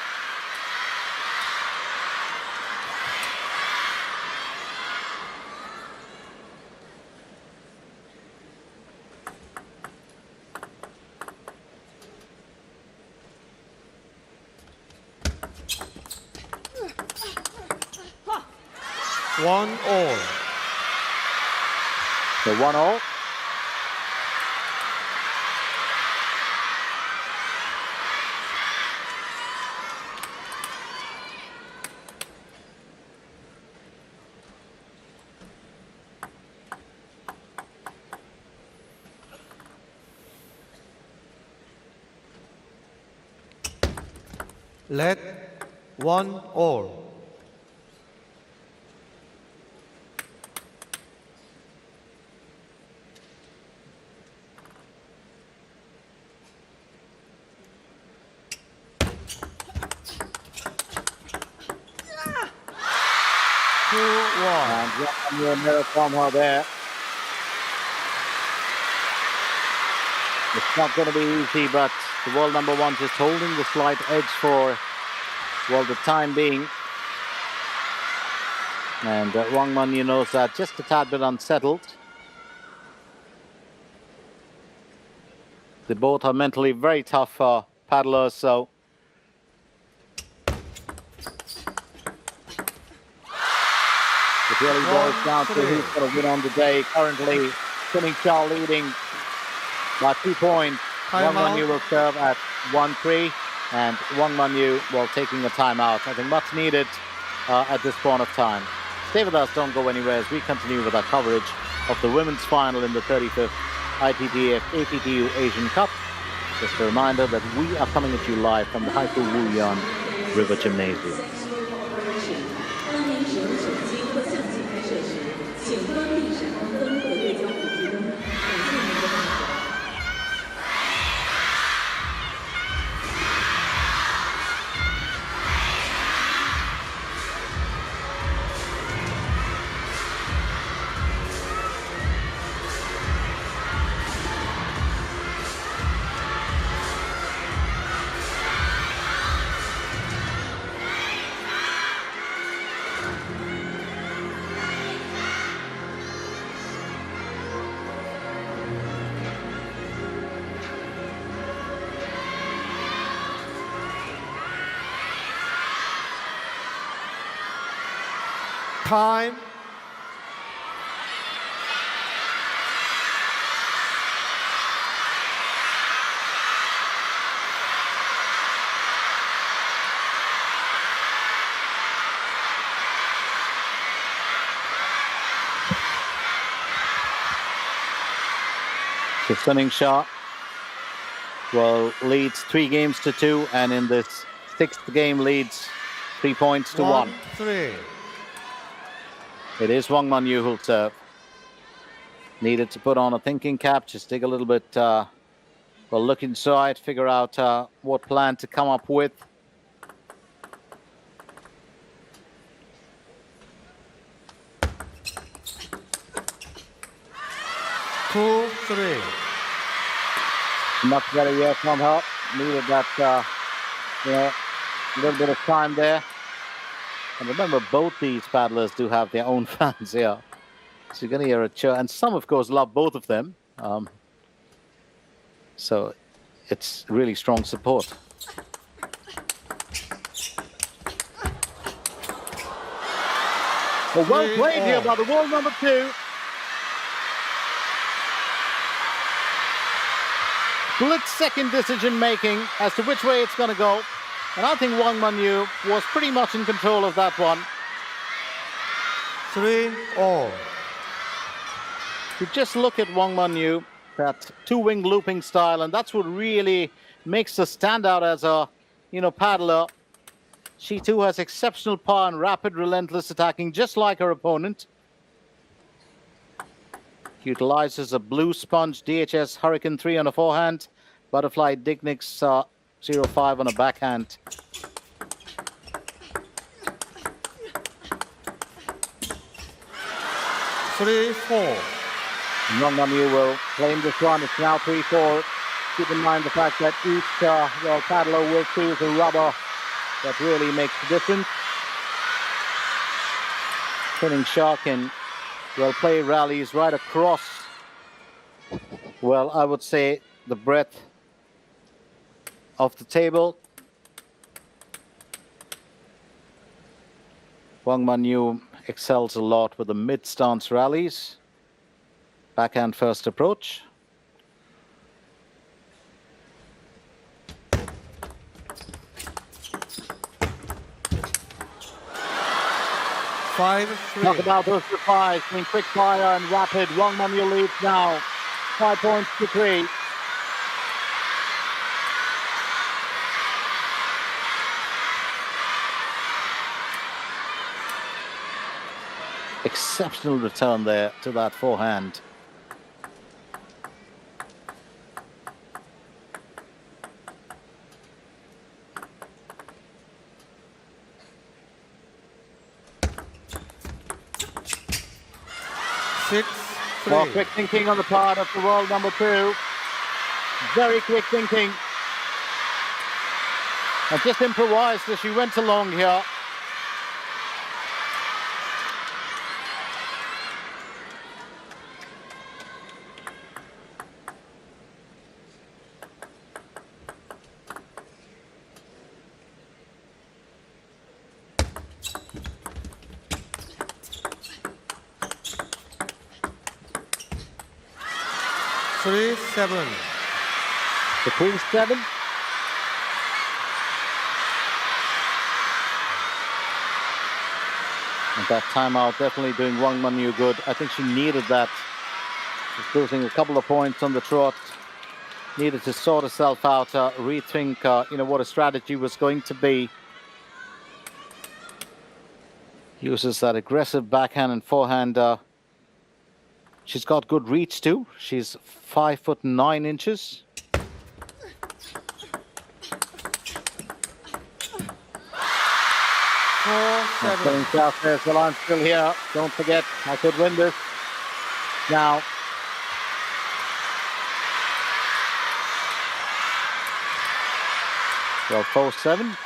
One all. So 1-0. Let 1 all. 2-1. And Wang Manyu from her there. It's not going to be easy, but the world number one just holding the slight edge for, well, the time being. And Wang Manyu knows that, just a tad bit unsettled. They both are mentally very tough paddlers, so. It really boils down to who's going to win on the day. Currently, Yingsha leading by 2 points. Wang Manyu will serve at 1-3, and Wang Manyu, well, taking a timeout. I think much needed at this point of time. Stay with us, don't go anywhere as we continue with our coverage of the women's final in the 35th ITTF ATTU Asian Cup. Just a reminder that we are coming at you live from the HAIKOU Wuyuan River Gymnasium. Time. The Yingsha, well, leads 3 games to 2, and in this 6th game leads 3 points to 1. 1-3. It is Wang Manyu who'll serve. Needed to put on a thinking cap, just dig a little bit, well, look inside, figure out what plan to come up with. Two, 3. Much better year from her. Needed that, you know, a little bit of time there. And remember, both these paddlers do have their own fans here. So you're going to hear a cheer. And some, of course, love both of them. So it's really strong support. Well played here by the world number 2. Split-second decision-making as to which way it's going to go. And I think Wang Manyu was pretty much in control of that one. 3-all. You just look at Wang Manyu, that 2-wing looping style, and that's what really makes her stand out as a, you know, paddler. She too has exceptional power and rapid, relentless attacking, just like her opponent. Utilizes a blue sponge DHS Hurricane 3 on a forehand, butterfly Dignix 0-5 on a backhand. Three, 4. Wang Manyu will claim this one. It's now 3-4. Keep in mind the fact that each well, paddler will choose a rubber that really makes the difference. Yingsha can, well, play rallies right across, well, I would say the breadth of the table. Wang Manyu excels a lot with the mid-stance rallies, backhand first approach. Five, 3. Talk about those replies, being quick fire and rapid. Wang Manyu leads now, 5 points to 3. Exceptional return there to that forehand. 6-3. Well, quick thinking on the part of the world number 2. Very quick thinking. And just improvised as she went along here. Three, 7. The 3-7. And that timeout definitely doing Wang Manyu good. I think she needed that. She's losing a couple of points on the trot. Needed to sort herself out, rethink, what a strategy was going to be. Uses that aggressive backhand and forehand. She's got good reach too. She's 5'9". Playing south there, well, I'm still here. Don't forget, I could win this. Now, well, 4-7.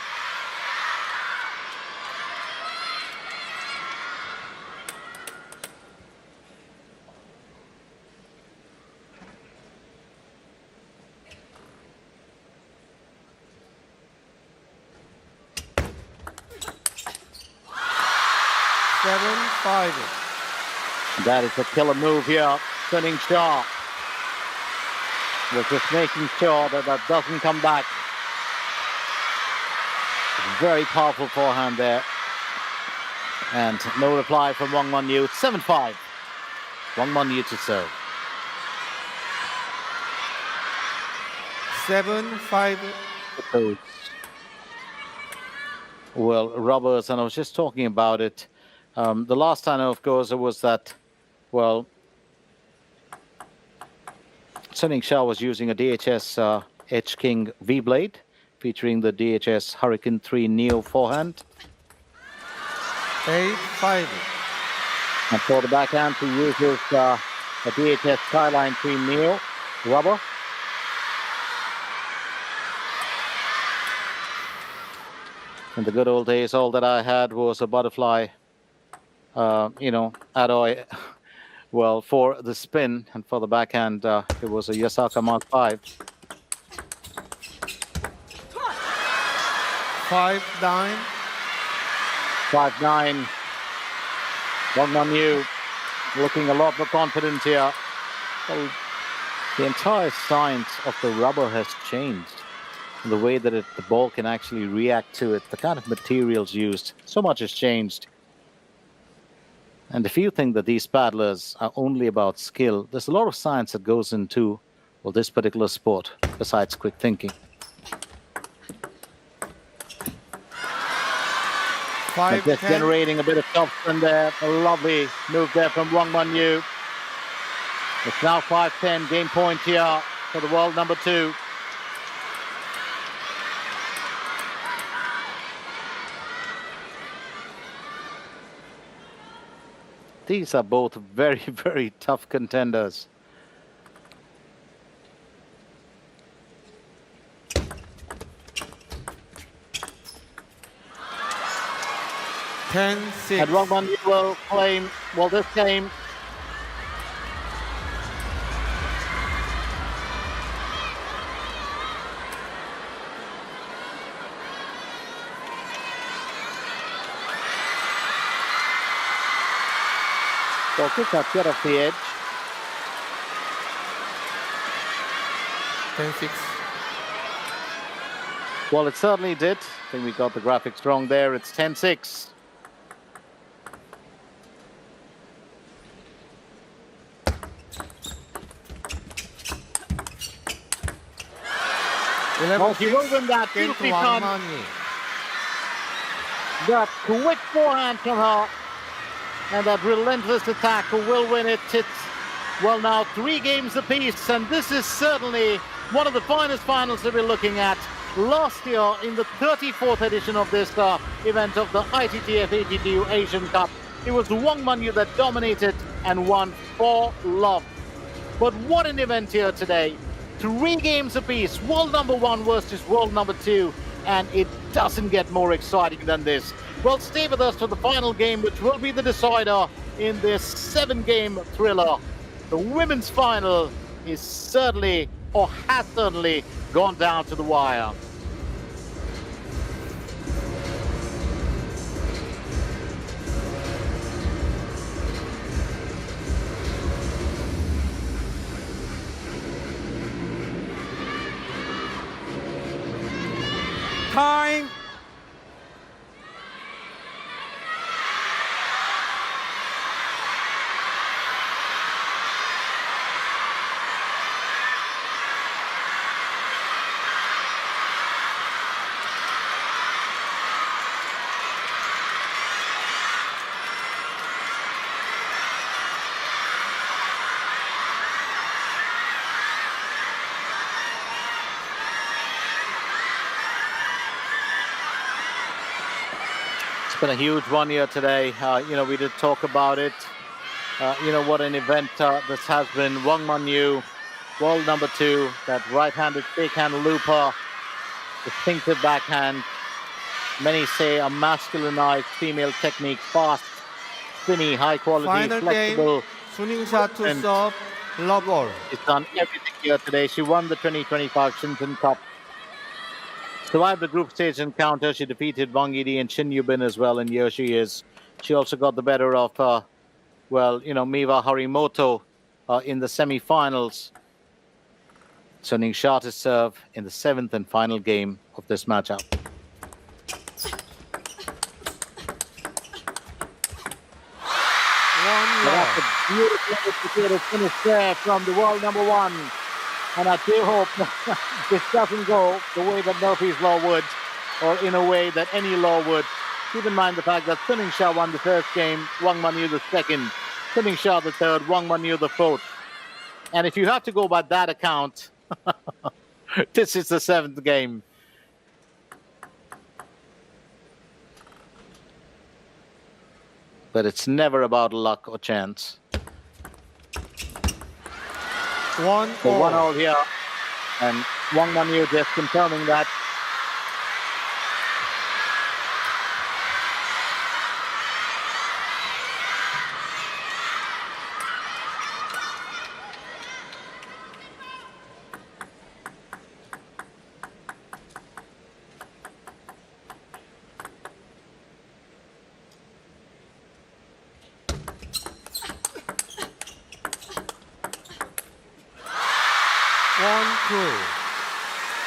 That is a killer move here. Yingsha was just making sure that that doesn't come back. Very powerful forehand there. And no reply from Wang Manyu. 7-5. Wang Manyu to serve. 7-5. Well, rubbers, and I was just talking about it. The last time, of course, it was that, well, Yingsha was using a DHS Edge King V-Blade, featuring the DHS Hurricane 3 Neo forehand. 8-5. And for the backhand, he uses a DHS Skyline 3 Neo rubber. In the good old days, all that I had was a butterfly, alloy. Well, for the spin and for the backhand, it was a Yasaka Mark 5. 5-9. 5-9. Wang Manyu looking a lot more confident here. Well, the entire science of the rubber has changed. The way that the ball can actually react to it, the kind of materials used, so much has changed. And if you think that these paddlers are only about skill, there's a lot of science that goes into, well, this particular sport, besides quick thinking. 5-10. Just generating a bit of topspin there. A lovely move there from Wang Manyu. It's now 5-10, game point here for the world number 2. These are both very, very tough contenders. And Wang Manyu will claim, well, this game. Well, just got get off the edge. 10-6. Well, it certainly did. I think we got the graphics wrong there. It's 10-6. Well, he will win that. Beautifully done. That quick forehand from her. And that relentless attack will win it. It's, well, now 3 games apiece. And this is certainly one of the finest finals that we're looking at. Last year in the 34th edition of this event of the ITTF ATTU Asian Cup. It was Wang Manyu that dominated and won 4 love. But what an event here today. 3 games apiece, world number 1 versus world number 2, and it doesn't get more exciting than this. Well, stay with us for the final game, which will be the decider in this 7-game thriller. The women's final is certainly, or has certainly, gone down to the wire. Time. It's been a huge one here today. We did talk about it. What an event this has been. Wang Manyu, world number 2, that right-handed fake-hand looper, distinctive backhand. Many say a masculinized female technique, fast, spinny, high quality, Final flexible. game. Suningsha to serve. Love all. She's done everything here today. She won the 2025 Shenzhen Cup. Survived the group stage encounter. She defeated Wang Yidi and Shin Yubin as well, and here she is. She also got the better of, Miwa Harimoto in the semi-finals. Yingsha to serve in the 7th and final game of this matchup. That's a beautiful finish there from the world number 1. And I do hope this doesn't go the way that Murphy's Law would, or in a way that any law would. Keep in mind the fact that Yingsha won the first game, Wang Manyu the second, Yingsha the third, Wang Manyu the fourth. And if you have to go by that account, this is the 7th game. But it's never about luck or chance. 1 So 1-all here, and Wang Manyu just confirming that.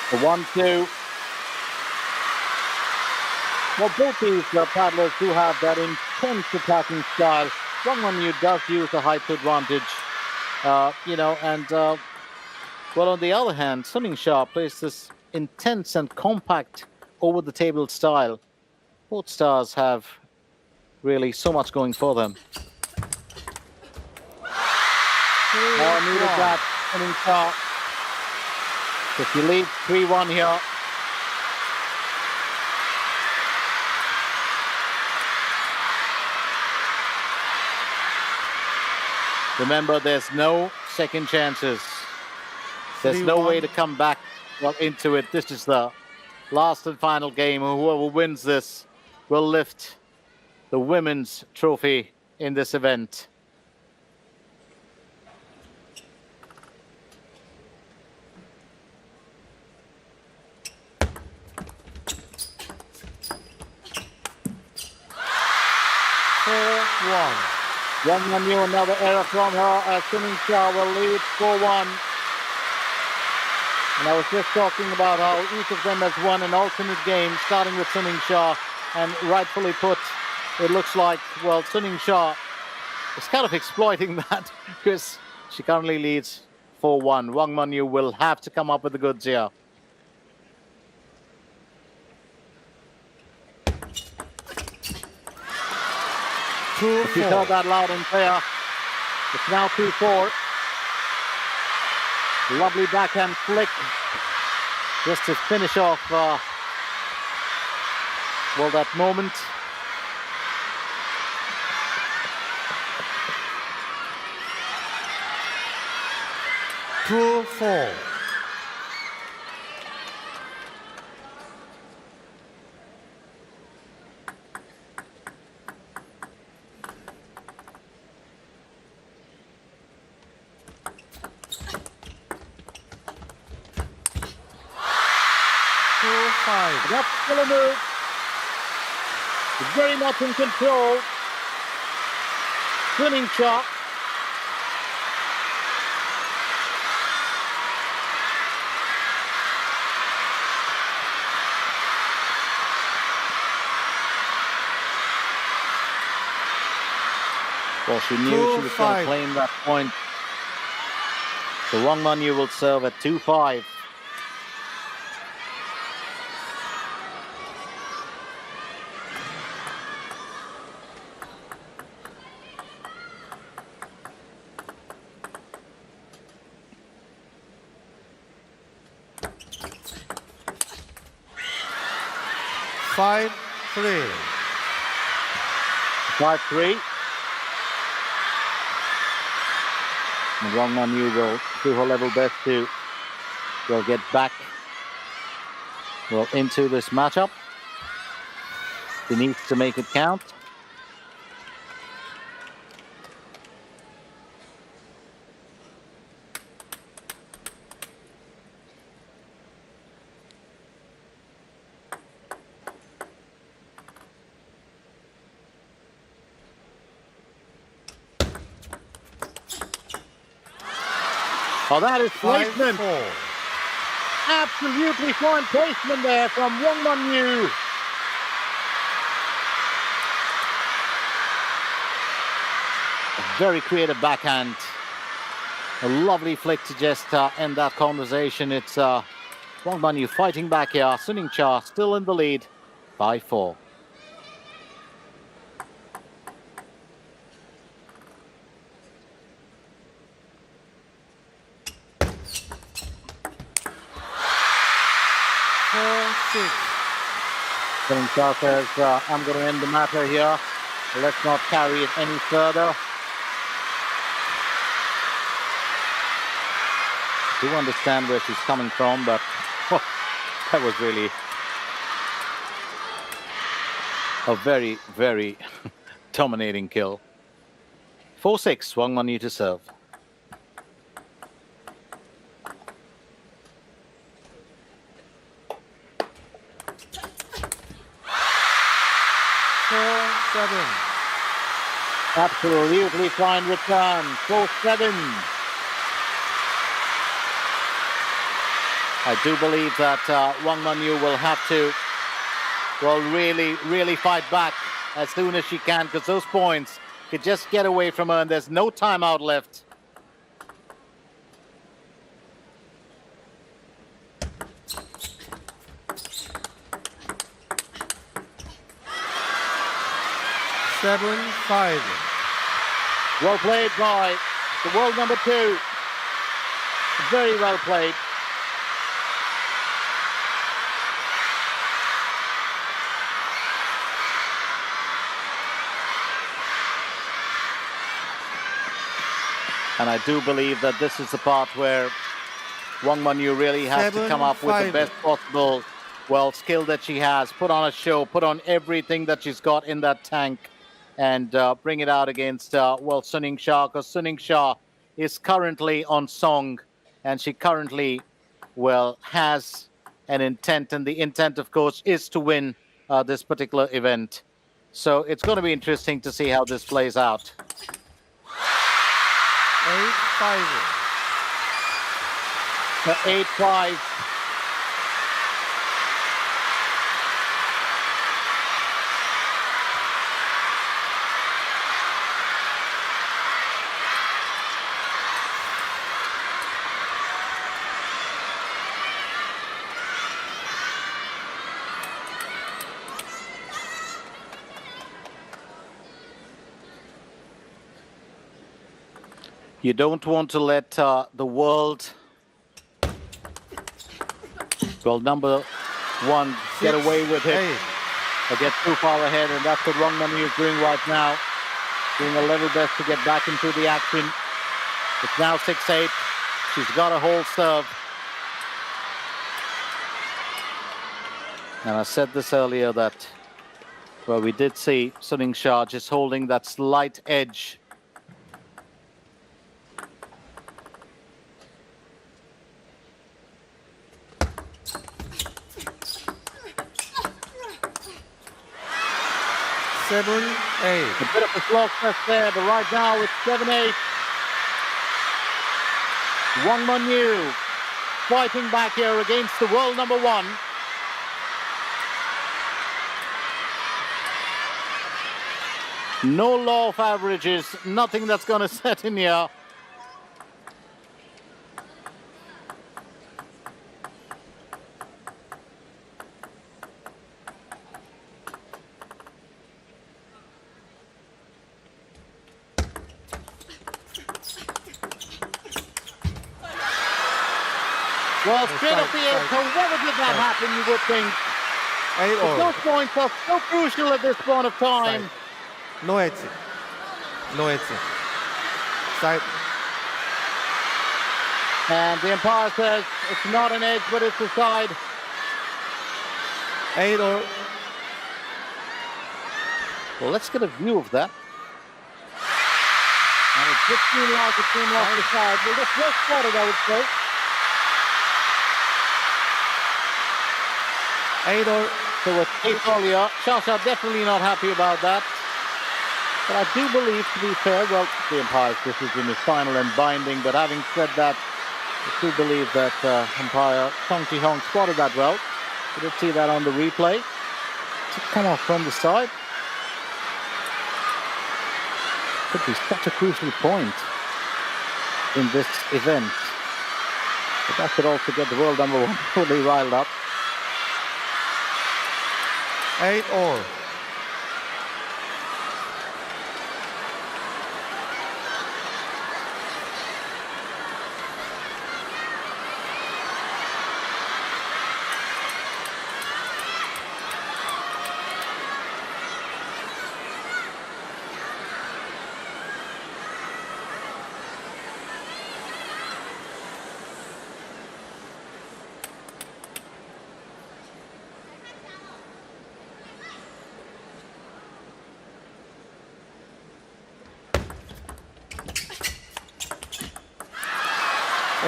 The 1-2. Well, both these paddlers do have that intense attacking style. Wang Manyu does use a height advantage, well, on the other hand, Yingsha plays this intense and compact over-the-table style. Both stars have really so much going for them. Needed that, Yingsha. If you lead 3-1 here. Remember, there's no second chances. There's no way to come back into it. This is the last and final game. Whoever wins this will lift the women's trophy in this event. Wang Manyu, another error from her as Yingsha will lead 4-1. And I was just talking about how each of them has won an alternate game, starting with Yingsha, and rightfully put, it looks like, well, Yingsha is kind of exploiting that because she currently leads 4-1. Wang Manyu will have to come up with the goods here. If you heard that loud and clear, it's now 2-4. Lovely backhand flick just to finish off that moment. 2-4. That's still a move. Very much in control. Winning shot. Well, she knew she was going to 2-5. claim that point. So Wang Manyu will serve at 2-5. Five, 3. 5-3. And Wang Manyu will do her level best to get back into this matchup. She needs to make it count. Oh, that is placement. 5-4. Absolutely fine placement there from Wang Manyu. A very creative backhand. A lovely flick to just end that conversation. It's Wang Manyu fighting back here. Yingsha still in the lead by 4. Yingsha says, I'm going to end the matter here. Let's not carry it any further. I do understand where she's coming from, but that was really a very, very dominating kill. 4-6, Wang Manyu to serve. Absolutely fine return. 4-7. I do believe that Wang Manyu will have to, really fight back as soon as she can, because those points could just get away from her and there's no timeout left. Seven, 5. Well played by the world number 2. Very well played. And I do believe that this is the part where Wang Manyu really has to come up with the best possible, skill that she has. Put on a show, put on everything that she's got in that tank, and bring it out against, Yingsha, because Yingsha is currently on song, and she currently, has an intent, and the intent, of course, is to win this particular event. So it's going to be interesting to see how this plays out. 8-5. 8-5. You don't want to let the world number 1 get away with it or get too far ahead, and that's what Wang Manyu is doing right now, doing a level best to get back into the action. It's now 6-8. She's got a hold serve. And I said this earlier that, well, we did see Yingsha just holding that slight edge. Seven, 8. A bit of a slow test there, but right now it's 7-8. Wang Manyu fighting back here against the world number 1. No law of averages, nothing that's going to set in here. Well, straight off the edge, however did that happen, you would think. 8-all. Those points are so crucial at this point of time. No edge. No edge. Side. And the umpire says it's not an edge, but it's a side. 8-all. Well, let's get a view of that. And it just seemed like it came off the side. Well, this was spotted, I would say. 8-all. So with 8-all here, Shasha definitely not happy about that. But I do believe, to be fair, well, the umpire's decision is final and binding, but having said that, I do believe that umpire Song Ji-hong spotted that well. We did see that on the replay. To come off from the side. Could be such a crucial point in this event. But that could also get the world number 1 fully riled up. 8-all.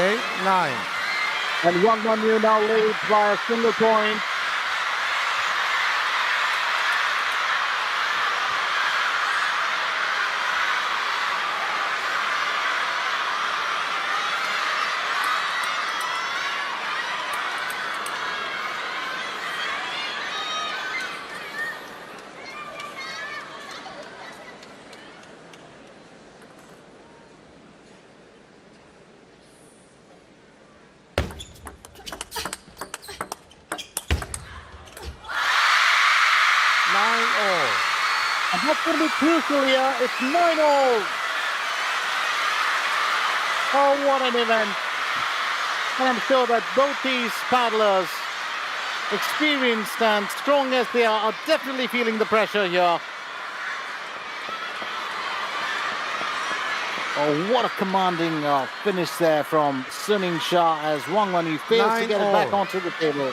Eight, 9. And Wang Manyu now leads by a single point. And that's going to be crucial here. It's 9-all. Oh, what an event. And I'm sure that both these paddlers, experienced and strong as they are definitely feeling the pressure here. Oh, what a commanding finish there from Yingsha as Wang Manyu fails to get it back onto the table.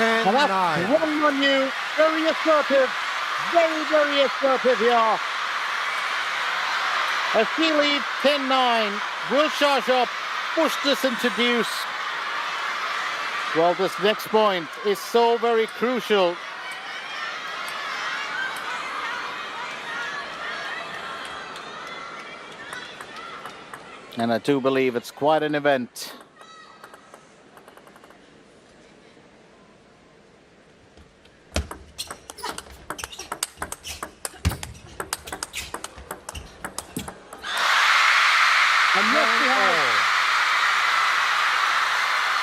And that's Wang Manyu, very assertive, very assertive here. As she leads 10-9, will Shasha push this into deuce? Well, this next point is so very crucial. And I do believe it's quite an event.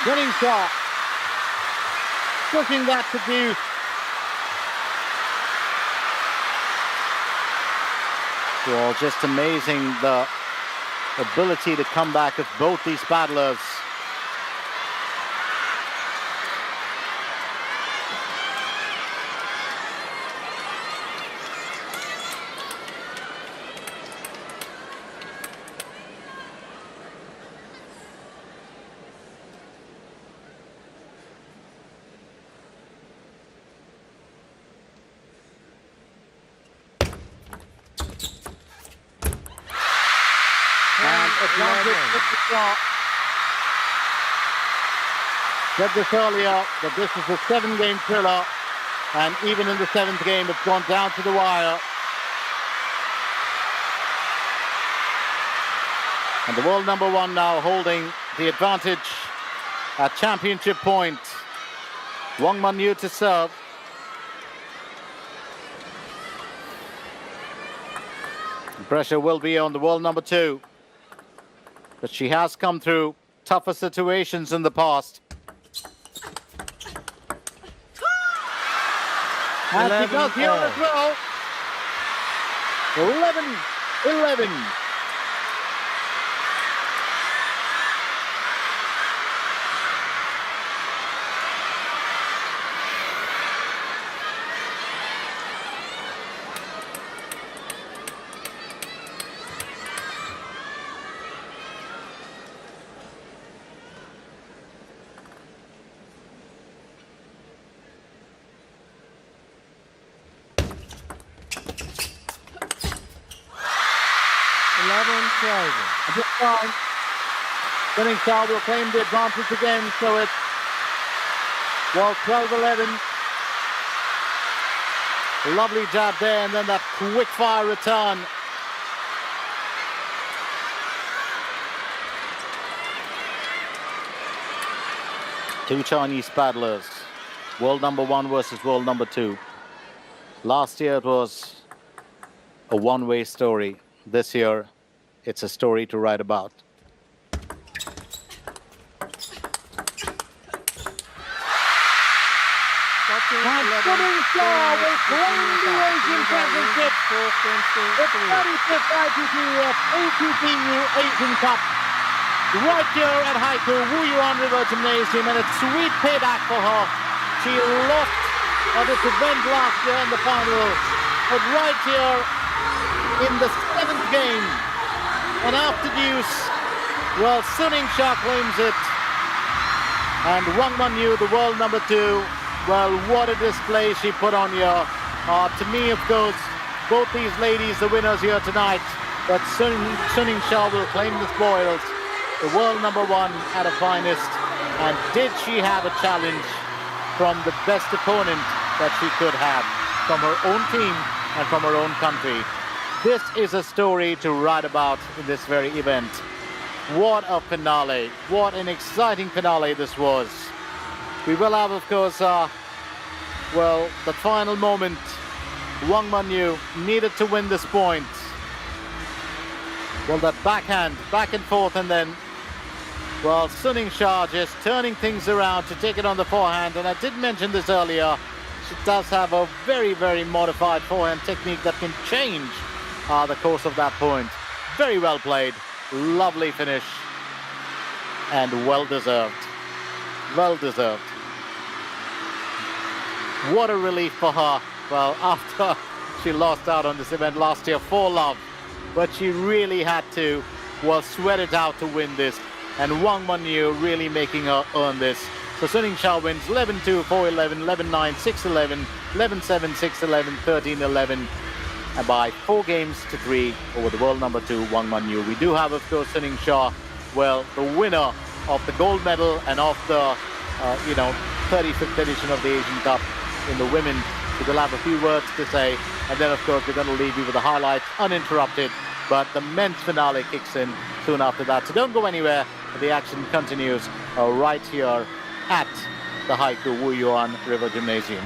Winning shot. Pushing that to deuce. Well, just amazing the ability to come back of both these battlers. Said this earlier that this is a 7-game thriller, and even in the 7th game, it's gone down to the wire. And the world number 1 now holding the advantage at championship point. Wang Manyu to serve. The pressure will be on the world number 2. But she has come through tougher situations in the past. And she does here as well. 11-11. At this time, Winning shot will claim the advantage again, so it's, well, 12-11. Lovely jab there, and then that quick fire return. Two Chinese paddlers, world number 1 versus world number 2. Last year it was a one-way story. This year, it's a story to write about. Yingsha will claim the Asian Championship. The 35th ITTF ATTU Asian Cup. Right here at HAIKOU, Wuyuan River Gymnasium, and a sweet payback for her. She lost at this event last year in the final, but right here in the 7th game, and after deuce, well, Yingsha claims it, and Wang Manyu, the world number 2, well, what a display she put on here. To me, of course, both these ladies, the winners here tonight, but Yingsha will claim the spoils. The world number 1 at her finest, and did she have a challenge from the best opponent that she could have, from her own team and from her own country. This is a story to write about in this very event. What a finale, what an exciting finale this was. We will have, of course, well, the final moment. Wang Manyu needed to win this point. Well, that backhand, back and forth, and then, well, Yingsha just turning things around to take it on the forehand. And I did mention this earlier, she does have a very, very modified forehand technique that can change the course of that point. Very well played, lovely finish, and well deserved. Well deserved. What a relief for her. Well, after she lost out on this event last year for love, but she really had to, well, sweat it out to win this. And Wang Manyu really making her earn this. So Yingsha wins 11-2, 4-11, 11-9, 6-11, 11-7, 6-11, 13-11. And by 4 games to 3 over the world number 2, Wang Manyu. We do have, of course, Yingsha, well, the winner of the gold medal and of the, 35th edition of the Asian Cup in the women. So we'll have a few words to say. And then, of course, we're going to leave you with the highlights uninterrupted. But the men's finale kicks in soon after that. So don't go anywhere. The action continues right here at the HAIKOU Wuyuan River Gymnasium.